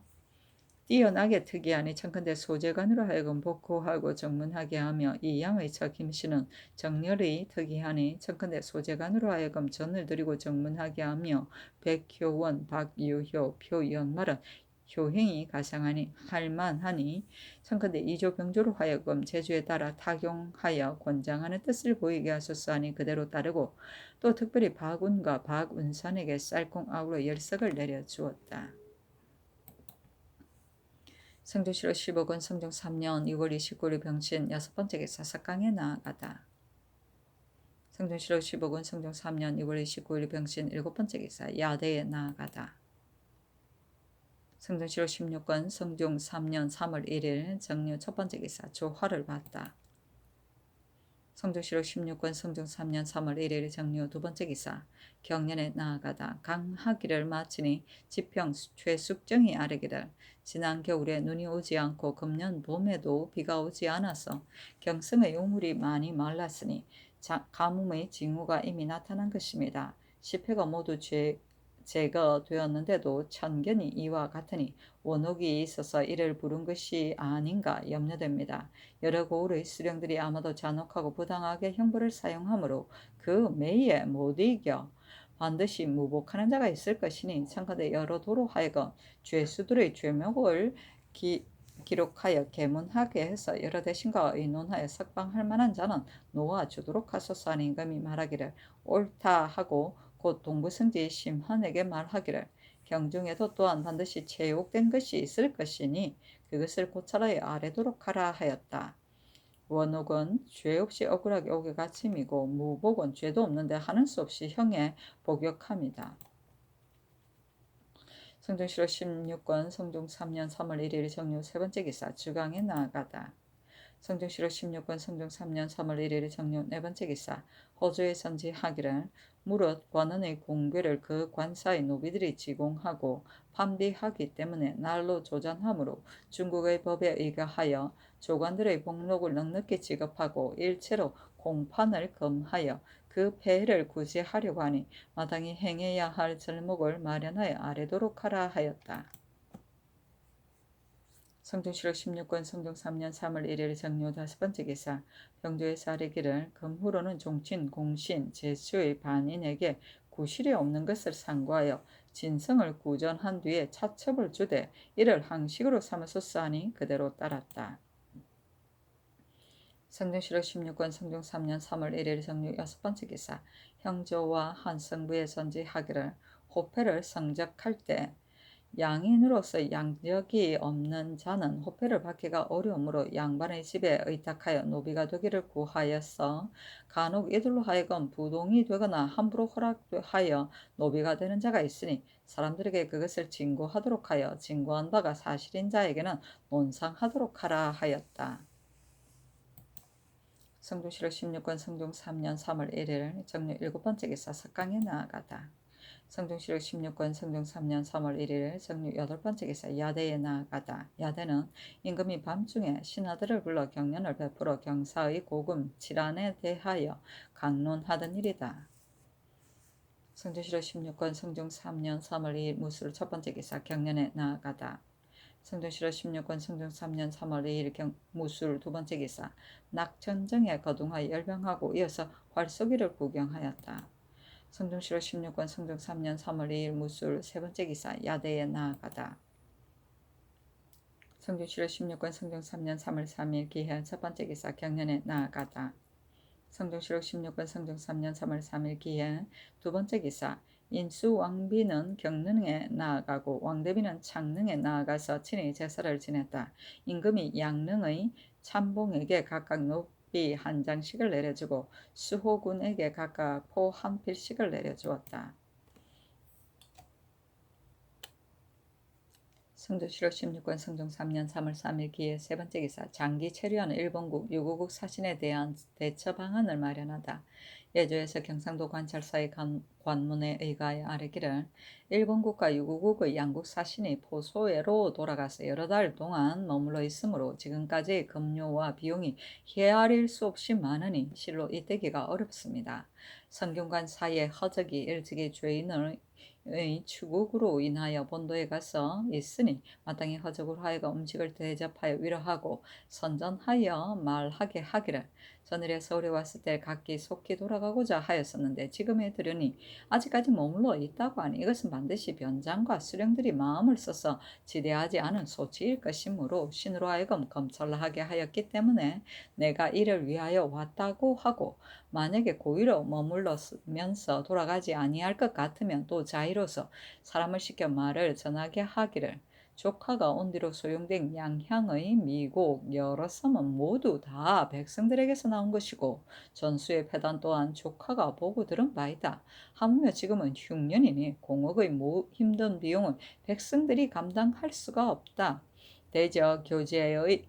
뛰어나게 특이하니 청컨대 소재관으로 하여금 복호하고 정문하게 하며 이 양의 처 김씨는 정렬이 특이하니 청컨대 소재관으로 하여금 전을 드리고 정문하게 하며 백효원, 박유효, 표연말은 효행이 가상하니 할만하니 청컨대 이조병조로 하여금 제주에 따라 타경하여 권장하는 뜻을 보이게 하소서 하니 그대로 따르고 또 특별히 박운과 박운산에게 쌀콩아우로 열석을 내려주었다. 성조실록 15권 성종 3년 6월 29일 병신 6번째 기사 석강에 나아가다. 성종실록 15권 성종 3년 6월 29일 병신 7번째 기사 야대에 나아가다. 성종실록 16권 성종 3년 3월 1일 정류 첫번째 기사 조화를 봤다. 성종실록 16권 성종 3년 3월 1일 정류 두번째 기사 경년에 나아가다. 강하기를 마치니 지평 최숙정이 아뢰기를 지난 겨울에 눈이 오지 않고 금년 봄에도 비가 오지 않아서 경성의 우물이 많이 말랐으니 가뭄의 징후가 이미 나타난 것입니다. 시패가 모두 제거되었는데도 천견이 이와 같으니 원옥이 있어서 이를 부른 것이 아닌가 염려됩니다. 여러 고을의 수령들이 아마도 잔혹하고 부당하게 형벌을 사용하므로 그 매에 못 이겨 반드시 무복하는 자가 있을 것이니 청컨대 여러 도로 하여금 죄수들의 죄목을 기록하여 계문하게 해서 여러 대신과 의논하여 석방할 만한 자는 놓아주도록 하소서 하니 임금이 말하기를 옳다 하고 곧 동부성지 심헌에게 말하기를 경중에도 또한 반드시 체육된 것이 있을 것이니 그것을 고찰하여 아뢰도록 하라 하였다. 원옥은 죄 없이 억울하게 옥에 갇힘이고 무복은 죄도 없는데 하는 수 없이 형에 복역합니다. 성중시로 16권 성중 3년 3월 1일 정유 세 번째 기사 주강에 나아가다. 성중시로 16권 성중 3년 3월 1일 정유 네 번째 기사 호주에 선지하기를 무릇 관원의 공궤를 그 관사의 노비들이 지공하고 판비하기 때문에 날로 조전하므로 중국의 법에 의거하여 조관들의 복록을 넉넉히 지급하고 일체로 공판을 금하여 그 폐해를 구제하려고 하니 마땅히 행해야 할 절목을 마련하여 아뢰도록 하라 하였다. 성중시록 16권 성중 3년 3월 1일 정유 다섯 번째 기사 병조에서 아뢰기를 금후로는 종친 공신 제수의 반인에게 구실이 없는 것을 상고하여 진성을 구전한 뒤에 차첩을 주되 이를 항식으로 삼으소서 하니 그대로 따랐다. 성중시록 16권 성중 3년 3월 1일 정유 여섯 번째 기사 형조와 한성부의 선지하기를 호패를 성적할 때 양인으로서 양적이 없는 자는 호패를 받기가 어려우므로 양반의 집에 의탁하여 노비가 되기를 구하였어. 간혹 이들로 하여금 부동이 되거나 함부로 허락하여 노비가 되는 자가 있으니 사람들에게 그것을 징고하도록 하여 징고한 바가 사실인 자에게는 논상하도록 하라 하였다. 성중시록 16권 성중 3년 3월 1일 정유 일곱 번째 기사 석강에 나아가다. 성중시록 16권 성중 3년 3월 1일 정유 여덟 번째 기사 야대에 나아가다. 야대는 임금이 밤중에 신하들을 불러 경련을 베풀어 경사의 고금 질환에 대하여 강론하던 일이다. 성중시록 16권 성중 3년 3월 2일 무술 첫 번째 기사 경련에 나아가다. 성중시록 16권 성중 3년 3월 2일 무술 두 번째 기사 낙천정에 거둥하여 열병하고 이어서 활쏘기를 구경하였다. 성중시록 16권 성중 3년 3월 2일 무술 세 번째 기사 야대에 나아가다. 성중시록 16권 성중 3년 3월 3일 기해 첫 번째 기사 경련에 나아가다. 성중시록 16권 성중 3년 3월 3일 기해 두 번째 기사 인수 왕비는 경능에 나아가고 왕대비는 창능에 나아가서 친히 제사를 지냈다. 임금이 양능의 참봉에게 각각 높이 한 장씩을 내려주고 수호군에게 각각 포 한 필씩을 내려주었다. 성중시록 16권 성중 3년 3월 3일 기해 세 번째 기사 장기 체류한 일본국 유고국 사신에 대한 대처 방안을 마련하다. 예조에서 경상도 관찰사의 관문에 의거하여 아뢰기를 일본국과 유고국의 양국 사신이 포소회로 돌아가서 여러 달 동안 머물러 있으므로 지금까지의 급료와 비용이 헤아릴 수 없이 많으니 실로 이때기가 어렵습니다. 성균관 사이의 허적이 일찍이 죄인을 추국으로 인하여 본도에 가서 있으니 마땅히 허적으로 하여금 음식을 대접하여 위로하고 선전하여 말하게 하기를 전일에 서울에 왔을 때 각기 속히 돌아가고자 하였었는데 지금에 들으니 아직까지 머물러 있다고 하니 이것은 반드시 변장과 수령들이 마음을 써서 지대하지 않은 소치일 것이므로 신으로 하여금 검찰하게 하였기 때문에 내가 이를 위하여 왔다고 하고 만약에 고의로 머물러면서 돌아가지 아니할 것 같으면 또 자의로서 사람을 시켜 말을 전하게 하기를 조카가 온 뒤로 소용된 양향의 미국 여러 섬은 모두 다 백성들에게서 나온 것이고 전수의 패단 또한 조카가 보고 들은 바이다. 하물며 지금은 흉년이니 공업의 힘든 비용은 백성들이 감당할 수가 없다. 대저 교제의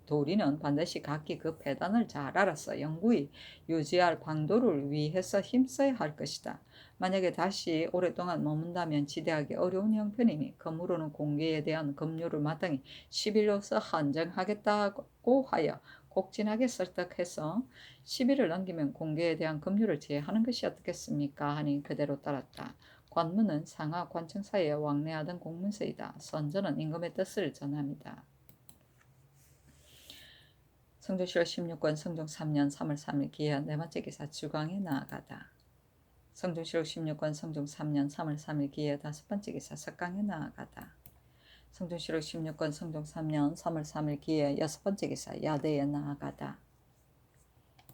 도리는 반드시 각기 그 패단을 잘 알아서 영구히 유지할 방도를 위해서 힘써야 할 것이다. 만약에 다시 오랫동안 머문다면 지대하기 어려운 형편이니 그러므로는 공개에 대한 급료를 마땅히 10일로서 한정하겠다고 하여 곡진하게 설득해서 10일을 넘기면 공개에 대한 급료를 제하는 것이 어떻겠습니까? 하니 그대로 따랐다. 관문은 상하 관청 사이에 왕래하던 공문서이다. 선전은 임금의 뜻을 전합니다. 성중시록 16권 성중 3년 3월 3일 기해 네 번째 기사 주강에 나아가다. 성중시록 16권 성중 3년 3월 3일 기해 다섯 번째 기사 석강에 나아가다. 성중시록 16권 성중 3년 3월 3일 기해 여섯 번째 기사 야대에 나아가다.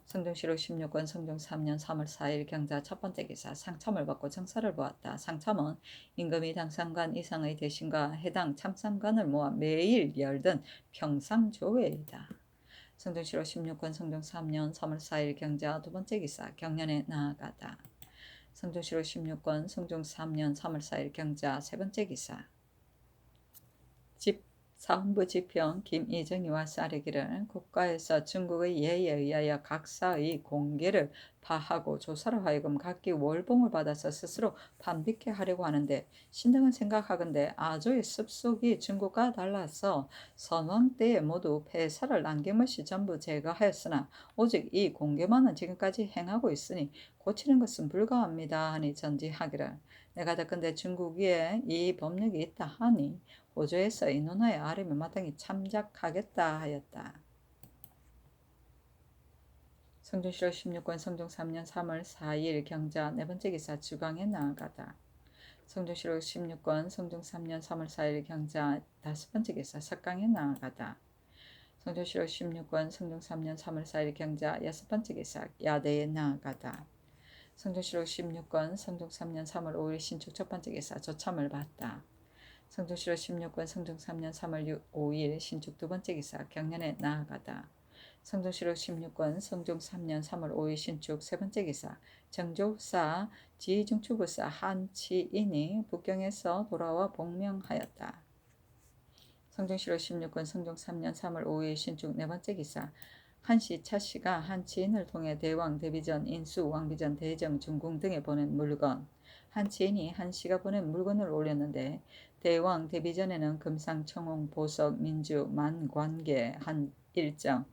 성중시록 16권 성중 3년 3월 4일 경자 첫 번째 기사 상참을 받고 정사를 보았다. 상참은 임금이 당상관 이상의 대신과 해당 참상관을 모아 매일 열던 평상조회이다. 성중시록 16권 성중 3년 3월 4일 경자 두 번째 기사 경련에 나아가다. 성중시록 16권 성중 3년 3월 4일 경자 세 번째 기사 사헌부 지평 김이정희와 쌀이기를 국가에서 중국의 예에 의하여 각사의 공개를 파하고 조사로 하여금 각기 월봉을 받아서 스스로 판비게 하려고 하는데 신등은 생각하건대 아조의 습속이 중국과 달라서 선왕 때에 모두 폐사를 남김없이 전부 제거하였으나 오직 이 공개만은 지금까지 행하고 있으니 고치는 것은 불가합니다 하니 전지하기를 내가 듣건대 중국 위에 이 법력이 있다 하니 호조에서 인원하여 아뢰며 마땅히 참작하겠다 하였다. 성종실록 16권 성종 3년 3월 4일 경자 네 번째 기사 주강에 나아가다. 성종실록 16권 성종 3년 3월 4일 경자 다섯 번째 기사 석강에 나아가다. 성종실록 16권 성종 3년 3월 4일 경자 여섯 번째 기사 야대에 나아가다. 성종실록 16권 성종 3년 3월 5일 신축 첫 번째 기사 조참을 받다. 성종실록 16권 성종 3년 3월 5일 신축 두 번째 기사 경련에 나아가다. 성종실록 16권 성종 3년 3월 5일 신축 세 번째 기사 정조사 지중추부사 한치인이 북경에서 돌아와 복명하였다. 성종실록 16권 성종 3년 3월 5일 신축 네 번째 기사 한씨 차씨가 한치인을 통해 대왕 대비전 인수 왕비전 대정 중궁 등에 보낸 물건 한치인이 한씨가 보낸 물건을 올렸는데 대왕 대비전에는 금상 청홍 보석 민주 만관계 한 일정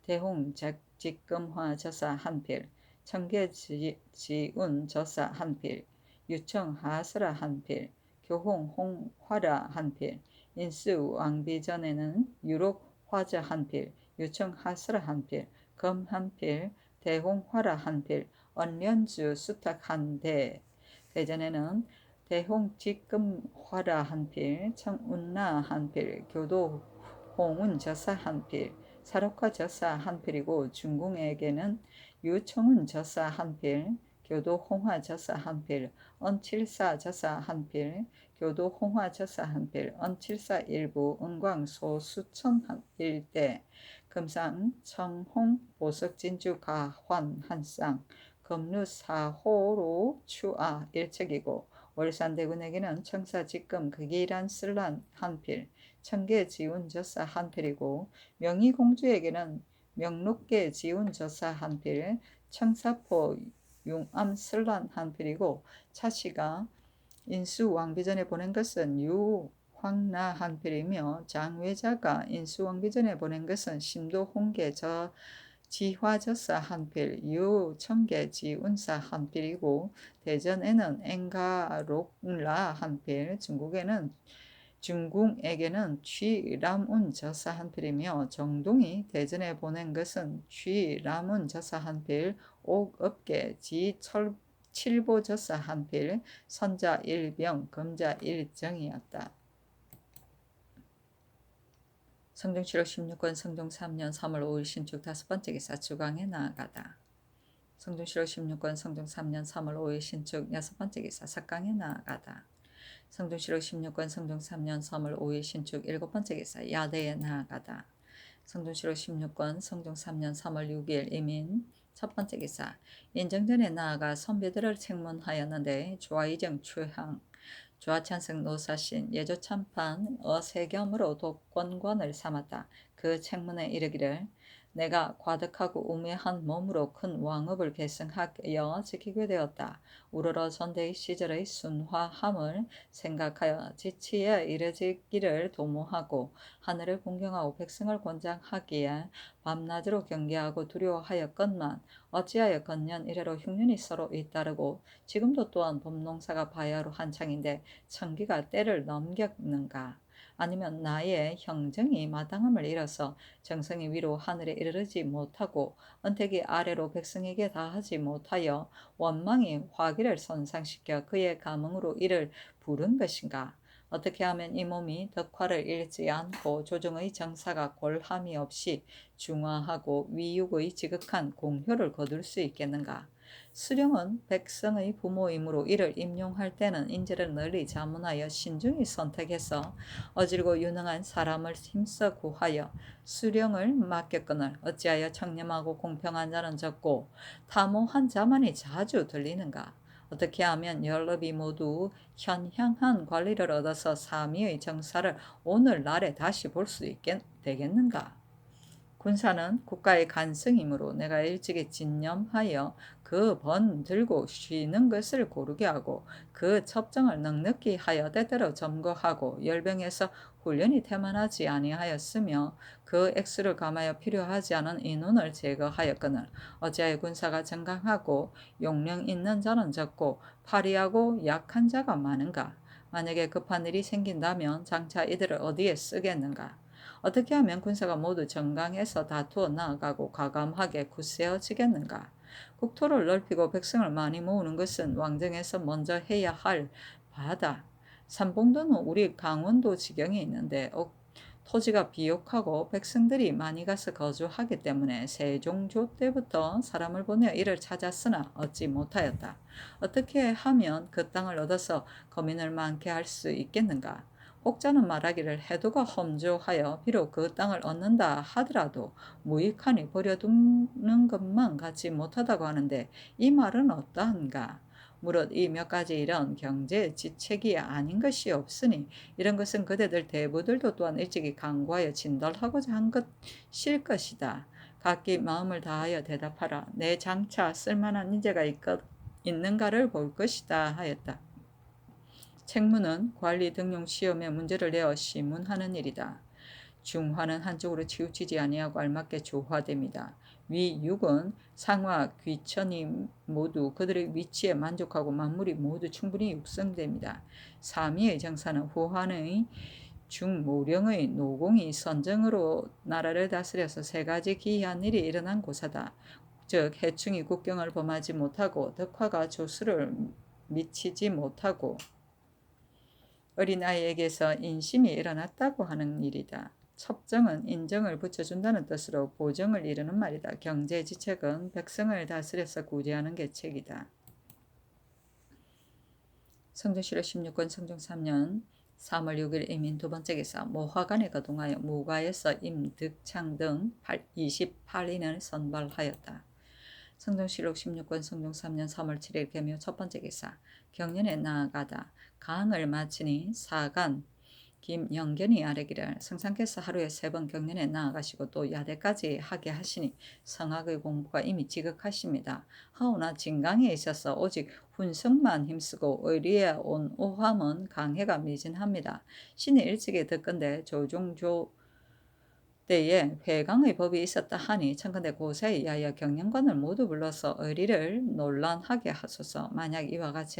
대홍 직금화 저사 한 필 청계지운 저사 한 필 유청 하스라 한 필 교홍 홍화라 한 필 인수 왕비전에는 유록 화자 한 필 유청 하스라 한 필, 검 한 필, 대홍 화라 한 필, 언련주 수탁 한 대, 대전에는 대홍 직금 화라 한 필, 청운나 한 필, 교도 홍운 저사 한 필, 사록화 저사 한 필이고 중궁에게는 유청운 저사 한 필, 교도 홍화 저사 한 필, 언칠사 저사 한 필, 교도 홍화 저사 한 필, 언칠사 일부, 은광 소수천 일대, 금상 청홍 보석 진주 가환 한쌍 금루 사호로 추아 일척이고 월산대군에게는 청사 직금 극일한 쓸란 한필 청계 지운 저사 한필이고 명의공주에게는 명록계 지운 저사 한필 청사포 융암 쓸란 한필이고 차씨가 인수 왕비전에 보낸 것은 유 황나 한필이며 장외자가 인수왕비전에 보낸 것은 심도 홍계 저 지화저사 한필 유 청계 지운사 한필이고 대전에는 엥가록라 한필 중궁에게는 취람운 저사 한필이며 정동이 대전에 보낸 것은 취람운 저사 한필 옥업계 지철 칠보저사 한필 선자 일병 금자 일정이었다. 성종실록 16권 성종 3년 3월 5일 신축 다섯 번째 기사 주강에 나아가다. 성종실록 16권 성종 3년 3월 5일 신축 여섯 번째 기사 석강에 나아가다. 성종실록 16권 성종 3년 3월 5일 신축 일곱 번째 기사 야대에 나아가다. 성종실록 16권 성종 3년 3월 6일 이민 첫 번째 기사 인정전에 나아가 선비들을 책문하였는데 조화이정 최항 조화찬승 노사신 예조참판 어세겸으로 독권관을 삼았다. 그 책문에 이르기를 내가 과득하고 우매한 몸으로 큰 왕업을 계승하여 지키게 되었다. 우러러 전대의 시절의 순화함을 생각하여 지치에 이르지기를 도모하고 하늘을 공경하고 백성을 권장하기에 밤낮으로 경계하고 두려워하였건만 어찌하여 건년 이래로 흉년이 서로 잇따르고 지금도 또한 봄농사가 바야로 한창인데 천기가 때를 넘겼는가? 아니면 나의 형정이 마땅함을 잃어서 정성이 위로 하늘에 이르르지 못하고 언택이 아래로 백성에게 다하지 못하여 원망이 화기를 손상시켜 그의 감흥으로 이를 부른 것인가? 어떻게 하면 이 몸이 덕화를 잃지 않고 조정의 정사가 골함이 없이 중화하고 위육의 지극한 공효를 거둘 수 있겠는가? 수령은 백성의 부모이므로 이를 임용할 때는 인재를 널리 자문하여 신중히 선택해서 어질고 유능한 사람을 힘써 구하여 수령을 맡겼거늘 어찌하여 청렴하고 공평한 자는 적고 탐호한 자만이 자주 들리는가? 어떻게 하면 연럽이 모두 현향한 관리를 얻어서 사미의 정사를 오늘날에 다시 볼 수 되겠는가? 군사는 국가의 간성이므로 내가 일찍이 진념하여 그 번 들고 쉬는 것을 고르게 하고 그 첩정을 넉넉히 하여 때때로 점거하고 열병에서 훈련이 태만하지 아니하였으며 그 액수를 감하여 필요하지 않은 인원을 제거하였거늘 어찌하여 군사가 정강하고 용령 있는 자는 적고 파리하고 약한 자가 많은가? 만약에 급한 일이 생긴다면 장차 이들을 어디에 쓰겠는가? 어떻게 하면 군사가 모두 정강해서 다투어 나아가고 과감하게 굳세어지겠는가? 국토를 넓히고 백성을 많이 모으는 것은 왕정에서 먼저 해야 할 바다. 삼봉도는 우리 강원도 지경에 있는데 토지가 비옥하고 백성들이 많이 가서 거주하기 때문에 세종조 때부터 사람을 보내어 이를 찾았으나 얻지 못하였다. 어떻게 하면 그 땅을 얻어서 거민을 많게 할 수 있겠는가? 혹자는 말하기를 해도가 험조하여 비록 그 땅을 얻는다 하더라도 무익하니 버려두는 것만 갖지 못하다고 하는데 이 말은 어떠한가? 무릇 이 몇 가지 이런 경제 지책이 아닌 것이 없으니 이런 것은 그대들 대부들도 또한 일찍이 강구하여 진달하고자 한 것일 것이다. 각기 마음을 다하여 대답하라. 내 장차 쓸만한 인재가 있는가를 볼 것이다 하였다. 책무는 관리 등용 시험에 문제를 내어 시문하는 일이다. 중화는 한쪽으로 치우치지 아니하고 알맞게 조화됩니다. 위 6은 상화 귀천이 모두 그들의 위치에 만족하고 만물이 모두 충분히 육성됩니다. 삼위의 정사는 후한의 중모령의 노공이 선정으로 나라를 다스려서 세 가지 기이한 일이 일어난 고사다. 즉 해충이 국경을 범하지 못하고 덕화가 조수를 미치지 못하고 어린아이에게서 인심이 일어났다고 하는 일이다. 첩정은 인정을 붙여준다는 뜻으로 보정을 이루는 말이다. 경제지책은 백성을 다스려서 구제하는 계책이다. 성종실록 16권 성종 3년 3월 6일 이민 두 번째 기사 모화관에 거동하여 무가에서 임득창 등 28인을 선발하였다. 성종실록 16권 성종 3년 3월 7일 개묘 첫 번째 기사 경연에 나아가다 강을 마치니 사간 김영견이 아뢰기를 성상께서 하루에 3번 경연에 나아가시고 또 야대까지 하게 하시니 성악의 공부가 이미 지극하십니다. 하오나 진강에 있어서 오직 훈성만 힘쓰고 의리에 온 오함은 강해가 미진합니다. 신이 일찍이 듣건대 조종조 때에 회강의 법이 있었다 하니 청컨대 고사에 의하여 경영관을 모두 불러서 의리를 논란하게 하소서. 만약 이와 같이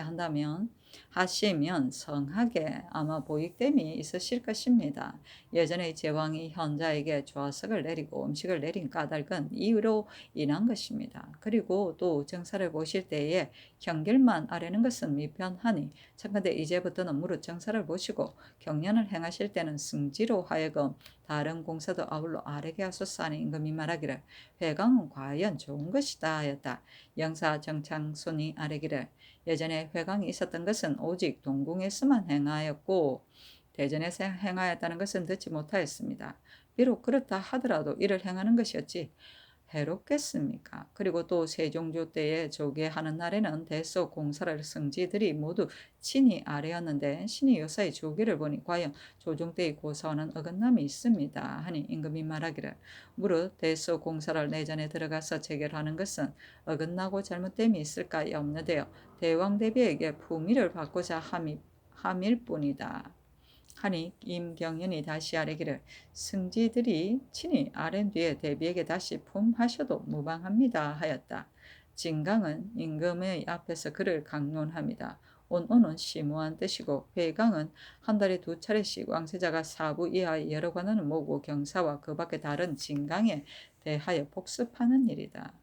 하시면 성하게 아마 보익됨이 있으실 것입니다. 예전에 제왕이 현자에게 좌석을 내리고 음식을 내린 까닭은 이유로 인한 것입니다. 그리고 또 정사를 보실 때에 형길만 아뢰는 것은 미편하니 청컨대 이제부터는 무릇 정사를 보시고 경연을 행하실 때는 승지로 하여금 다른 공사도 아울러 아뢰게 하소서 하니 임금이 말하기를 회강은 과연 좋은 것이다 하였다. 영사 정창손이 아뢰기를 예전에 회강이 있었던 것은 오직 동궁에서만 행하였고 대전에서 행하였다는 것은 듣지 못하였습니다. 비록 그렇다 하더라도 이를 행하는 것이었지 해롭겠습니까? 그리고 또 세종조 때에 조계하는 날에는 대소 공사를 승지들이 모두 친히 아뢰었는데 신이 요사의 조계를 보니 과연 조종 때의 고사와는 어긋남이 있습니다. 하니 임금이 말하기를 무릇 대소 공사를 내전에 들어가서 재결하는 것은 어긋나고 잘못됨이 있을까 염려되어 대왕 대비에게 품위를 받고자 함일 뿐이다. 하니 임경연이 다시 아뢰기를 승지들이 친히 아랜 뒤에 대비에게 다시 품하셔도 무방합니다 하였다. 진강은 임금의 앞에서 그를 강론합니다. 온오는 심오한 뜻이고 회강은 한 달에 2차례씩 왕세자가 4부 이하의 여러 관원을 모으고 경사와 그 밖에 다른 진강에 대하여 복습하는 일이다.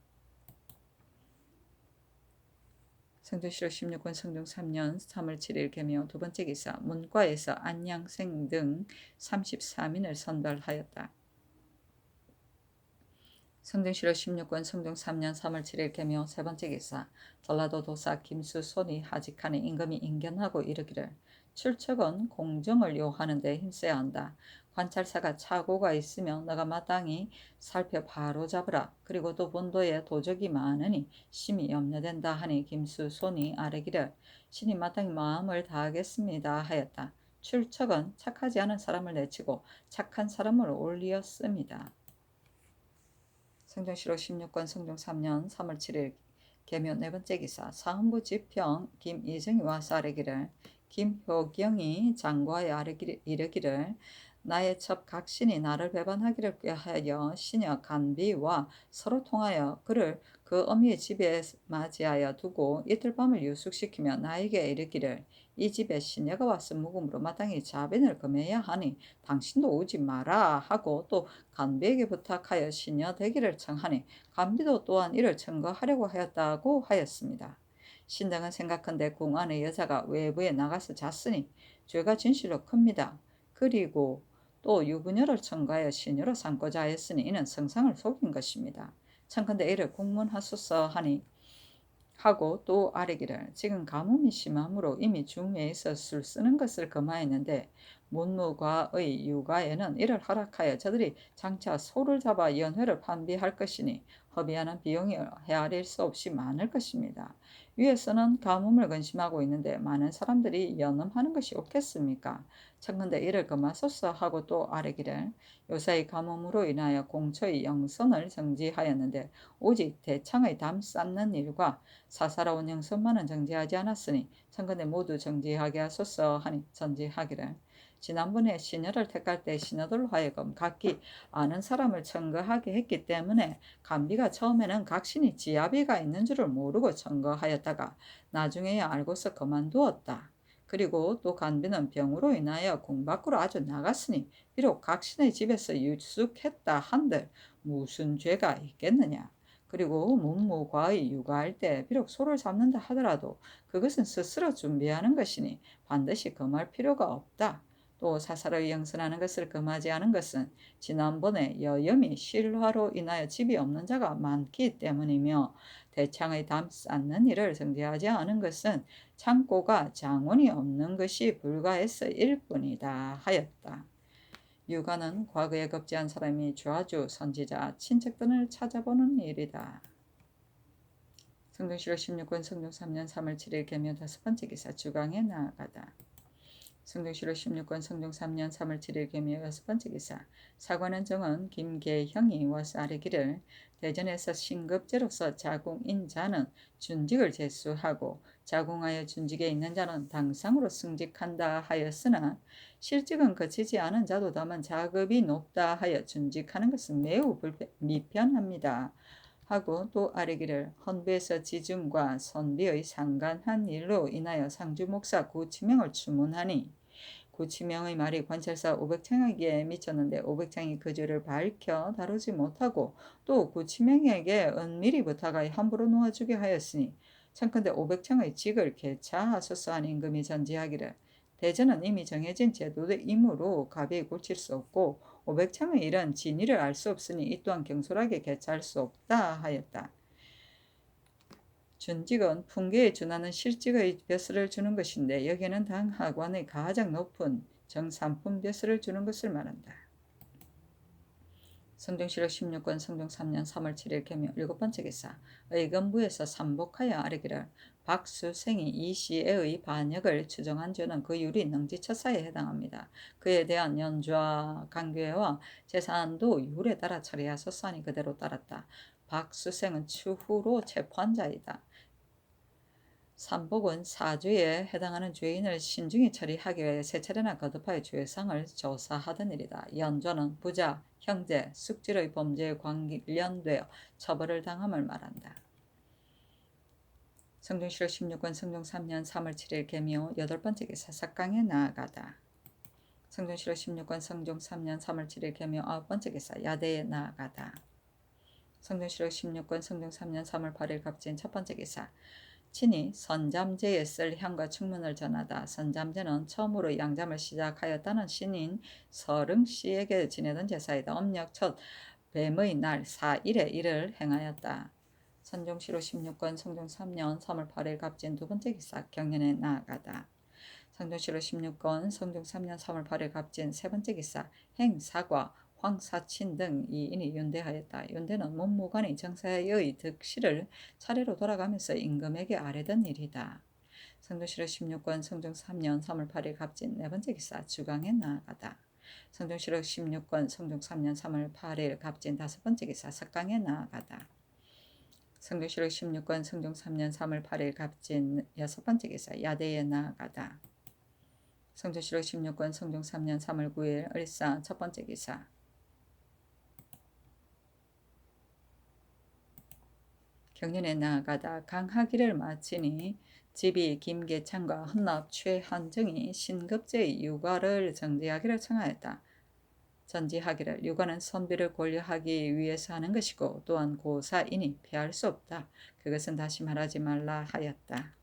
성종실록 16권 성종 3년 3월 7일 개묘 두 번째 기사 문과에서 안양생 등 33인을 선발하였다. 성종실록 16권 성종 3년 3월 7일 개묘 세 번째 기사 전라도 도사 김수손이 하직하니 임금이 인견하고 이르기를 출첵은 공정을 요하는 데 힘써야 한다. 관찰사가 착오가 있으면 너가 마땅히 살펴 바로잡으라. 그리고 또 본도에 도적이 많으니 심히 염려된다 하니 김수손이 아뢰기를 신이 마땅히 마음을 다하겠습니다 하였다. 출첵은 착하지 않은 사람을 내치고 착한 사람을 올리었습니다. 성종실록 16권 성종 3년 3월 7일 계묘 네 번째 기사 사헌부 지평 김이정이 와서 아뢰기를 김효경이 장과에 이르기를 나의 첩 각신이 나를 배반하기를 꾀하여 시녀 간비와 서로 통하여 그를 그 어미의 집에 맞이하여 두고 이틀 밤을 유숙시키며 나에게 이르기를 이 집에 시녀가 왔음 묵음으로 마땅히 자빈을 금해야 하니 당신도 오지 마라 하고 또 간비에게 부탁하여 시녀 되기를 청하니 간비도 또한 이를 청거하려고 하였다고 하였습니다. 신당은 생각한데 궁 안에 여자가 외부에 나가서 잤으니 죄가 진실로 큽니다. 그리고 또 유부녀를 청구하여 시녀로 삼고자 하였으니 이는 성상을 속인 것입니다. 청컨대 이를 국문하소서 하니 하고 또 아뢰기를 지금 가뭄이 심함으로 이미 중외에서 술 쓰는 것을 금하였는데 문무과의 육아에는 이를 허락하여 저들이 장차 소를 잡아 연회를 판비할 것이니 허비하는 비용이 헤아릴 수 없이 많을 것입니다. 위에서는 가뭄을 근심하고 있는데 많은 사람들이 연음하는 것이 옳겠습니까? 청컨대 이를 금하소서 하고 또 아뢰기를 요사이 가뭄으로 인하여 공처의 영선을 정지하였는데 오직 대창의 담 쌓는 일과 사사로운 형선만은 정지하지 않았으니 청컨대 모두 정지하게 하소서 하니 전지하기를 지난번에 시녀를 택할 때 시녀들로 하여금 각기 아는 사람을 청거하게 했기 때문에 간비가 처음에는 각신이 지아비가 있는 줄을 모르고 청거하였다가 나중에야 알고서 그만두었다. 그리고 또 간비는 병으로 인하여 궁 밖으로 아주 나갔으니 비록 각신의 집에서 유숙했다 한들 무슨 죄가 있겠느냐. 그리고 문무과의 육아할 때 비록 소를 잡는다 하더라도 그것은 스스로 준비하는 것이니 반드시 금할 필요가 없다. 또 사사로이 영선하는 것을 금하지 않은 것은 지난번에 여염이 실화로 인하여 집이 없는 자가 많기 때문이며 대창의 담 쌓는 일을 정지하지 않은 것은 창고가 장원이 없는 것이 불가해서일 뿐이다 하였다. 육아는 과거에 급제한 사람이 좌주, 선지자, 친척 등을 찾아보는 일이다. 성종실록 16권 성종 3년 3월 7일 계묘 5번째 기사 주강에 나아가다. 성종실록 16권 성종 3년 3월 7일 계묘 6번째 기사 사관원 정은 김계형이 와서 아뢰기를 대전에서 신급제로서 자궁인 자는 준직을 제수하고 자궁하여 준직에 있는 자는 당상으로 승직한다 하였으나 실직은 거치지 않은 자도 다만 자급이 높다 하여 준직하는 것은 매우 미편합니다. 하고 또 아뢰기를 헌부에서 지중과 선비의 상관한 일로 인하여 상주 목사 구치명을 추문하니 구치명의 말이 관찰사 오백창에게 미쳤는데 오백창이 그 죄를 밝혀 다루지 못하고 또 구치명에게 은밀히 부탁하여 함부로 놓아주게 하였으니 청컨대 오백창의 직을 개차하소서 하는 임금이 전지하기를 대전은 이미 정해진 제도이므로 가벼이 고칠 수 없고 오백창의 일은 진위를 알 수 없으니 이 또한 경솔하게 개차할 수 없다 하였다. 준직은 풍계에 준하는 실직의 벼슬을 주는 것인데 여기는 당 하관의 가장 높은 정삼품 벼슬을 주는 것을 말한다. 성종실록 16권 성종 3년 3월 7일 계묘 7번째 기사 의금부에서 삼복하여 아뢰기를 박수생이 이 시에의 반역을 추정한 죄는 그 율이 능지처사에 해당합니다. 그에 대한 연좌 강괴와 재산도 율에 따라 처리하소서 하니 그대로 따랐다. 박수생은 추후로 체포한 자이다. 삼복은 사죄에 해당하는 죄인을 신중히 처리하기 위해 세 차례나 거듭하여 죄상을 조사하던 일이다. 연좌는 부자, 형제, 숙질의 범죄에 관련되어 처벌을 당함을 말한다. 성종실록 16권 성종 3년 3월 7일 계묘 8번째 기사 삭강에 나아가다. 성종실록 16권 성종 3년 3월 7일 계묘 9번째 기사 야대에 나아가다. 성종실록 16권 성종 3년 3월 8일 갑진 첫 번째 기사 친히 선잠제에 쓸 향과 충문을 전하다. 선잠제는 처음으로 양잠을 시작하였다는 신인 서릉씨에게 지내던 제사이다. 음력 첫 뱀의 날 4일에 이를 행하였다. 성종실록 16권 성종 3년 3월 8일 갑진 두 번째 기사 경연에 나아가다. 성종실록 16권 성종 3년 3월 8일 갑진 세 번째 기사 행, 사과, 황사친 등 이인이 윤대하였다. 윤대는 문무관이 정사의 득실을 차례로 돌아가면서 임금에게 아뢰던 일이다. 성종실록 16권 성종 3년 3월 8일 갑진 네 번째 기사 주강에 나아가다. 성종실록 16권 성종 3년 3월 8일 갑진 다섯 번째 기사 석강에 나아가다. 성종실록 16권 성종 3년 3월 8일 갑진 여섯 번째 기사 야대에 나아가다. 성종실록 16권 성종 3년 3월 9일 을사 첫 번째 기사 경년에 나아가다. 강하기를 마치니 집이 김계창과 헌납 최한정이 신급제의 유과를 정지하기를 청하였다. 전지하기를 유과는 선비를 권리하기 위해서 하는 것이고 또한 고사이니 피할 수 없다. 그것은 다시 말하지 말라 하였다.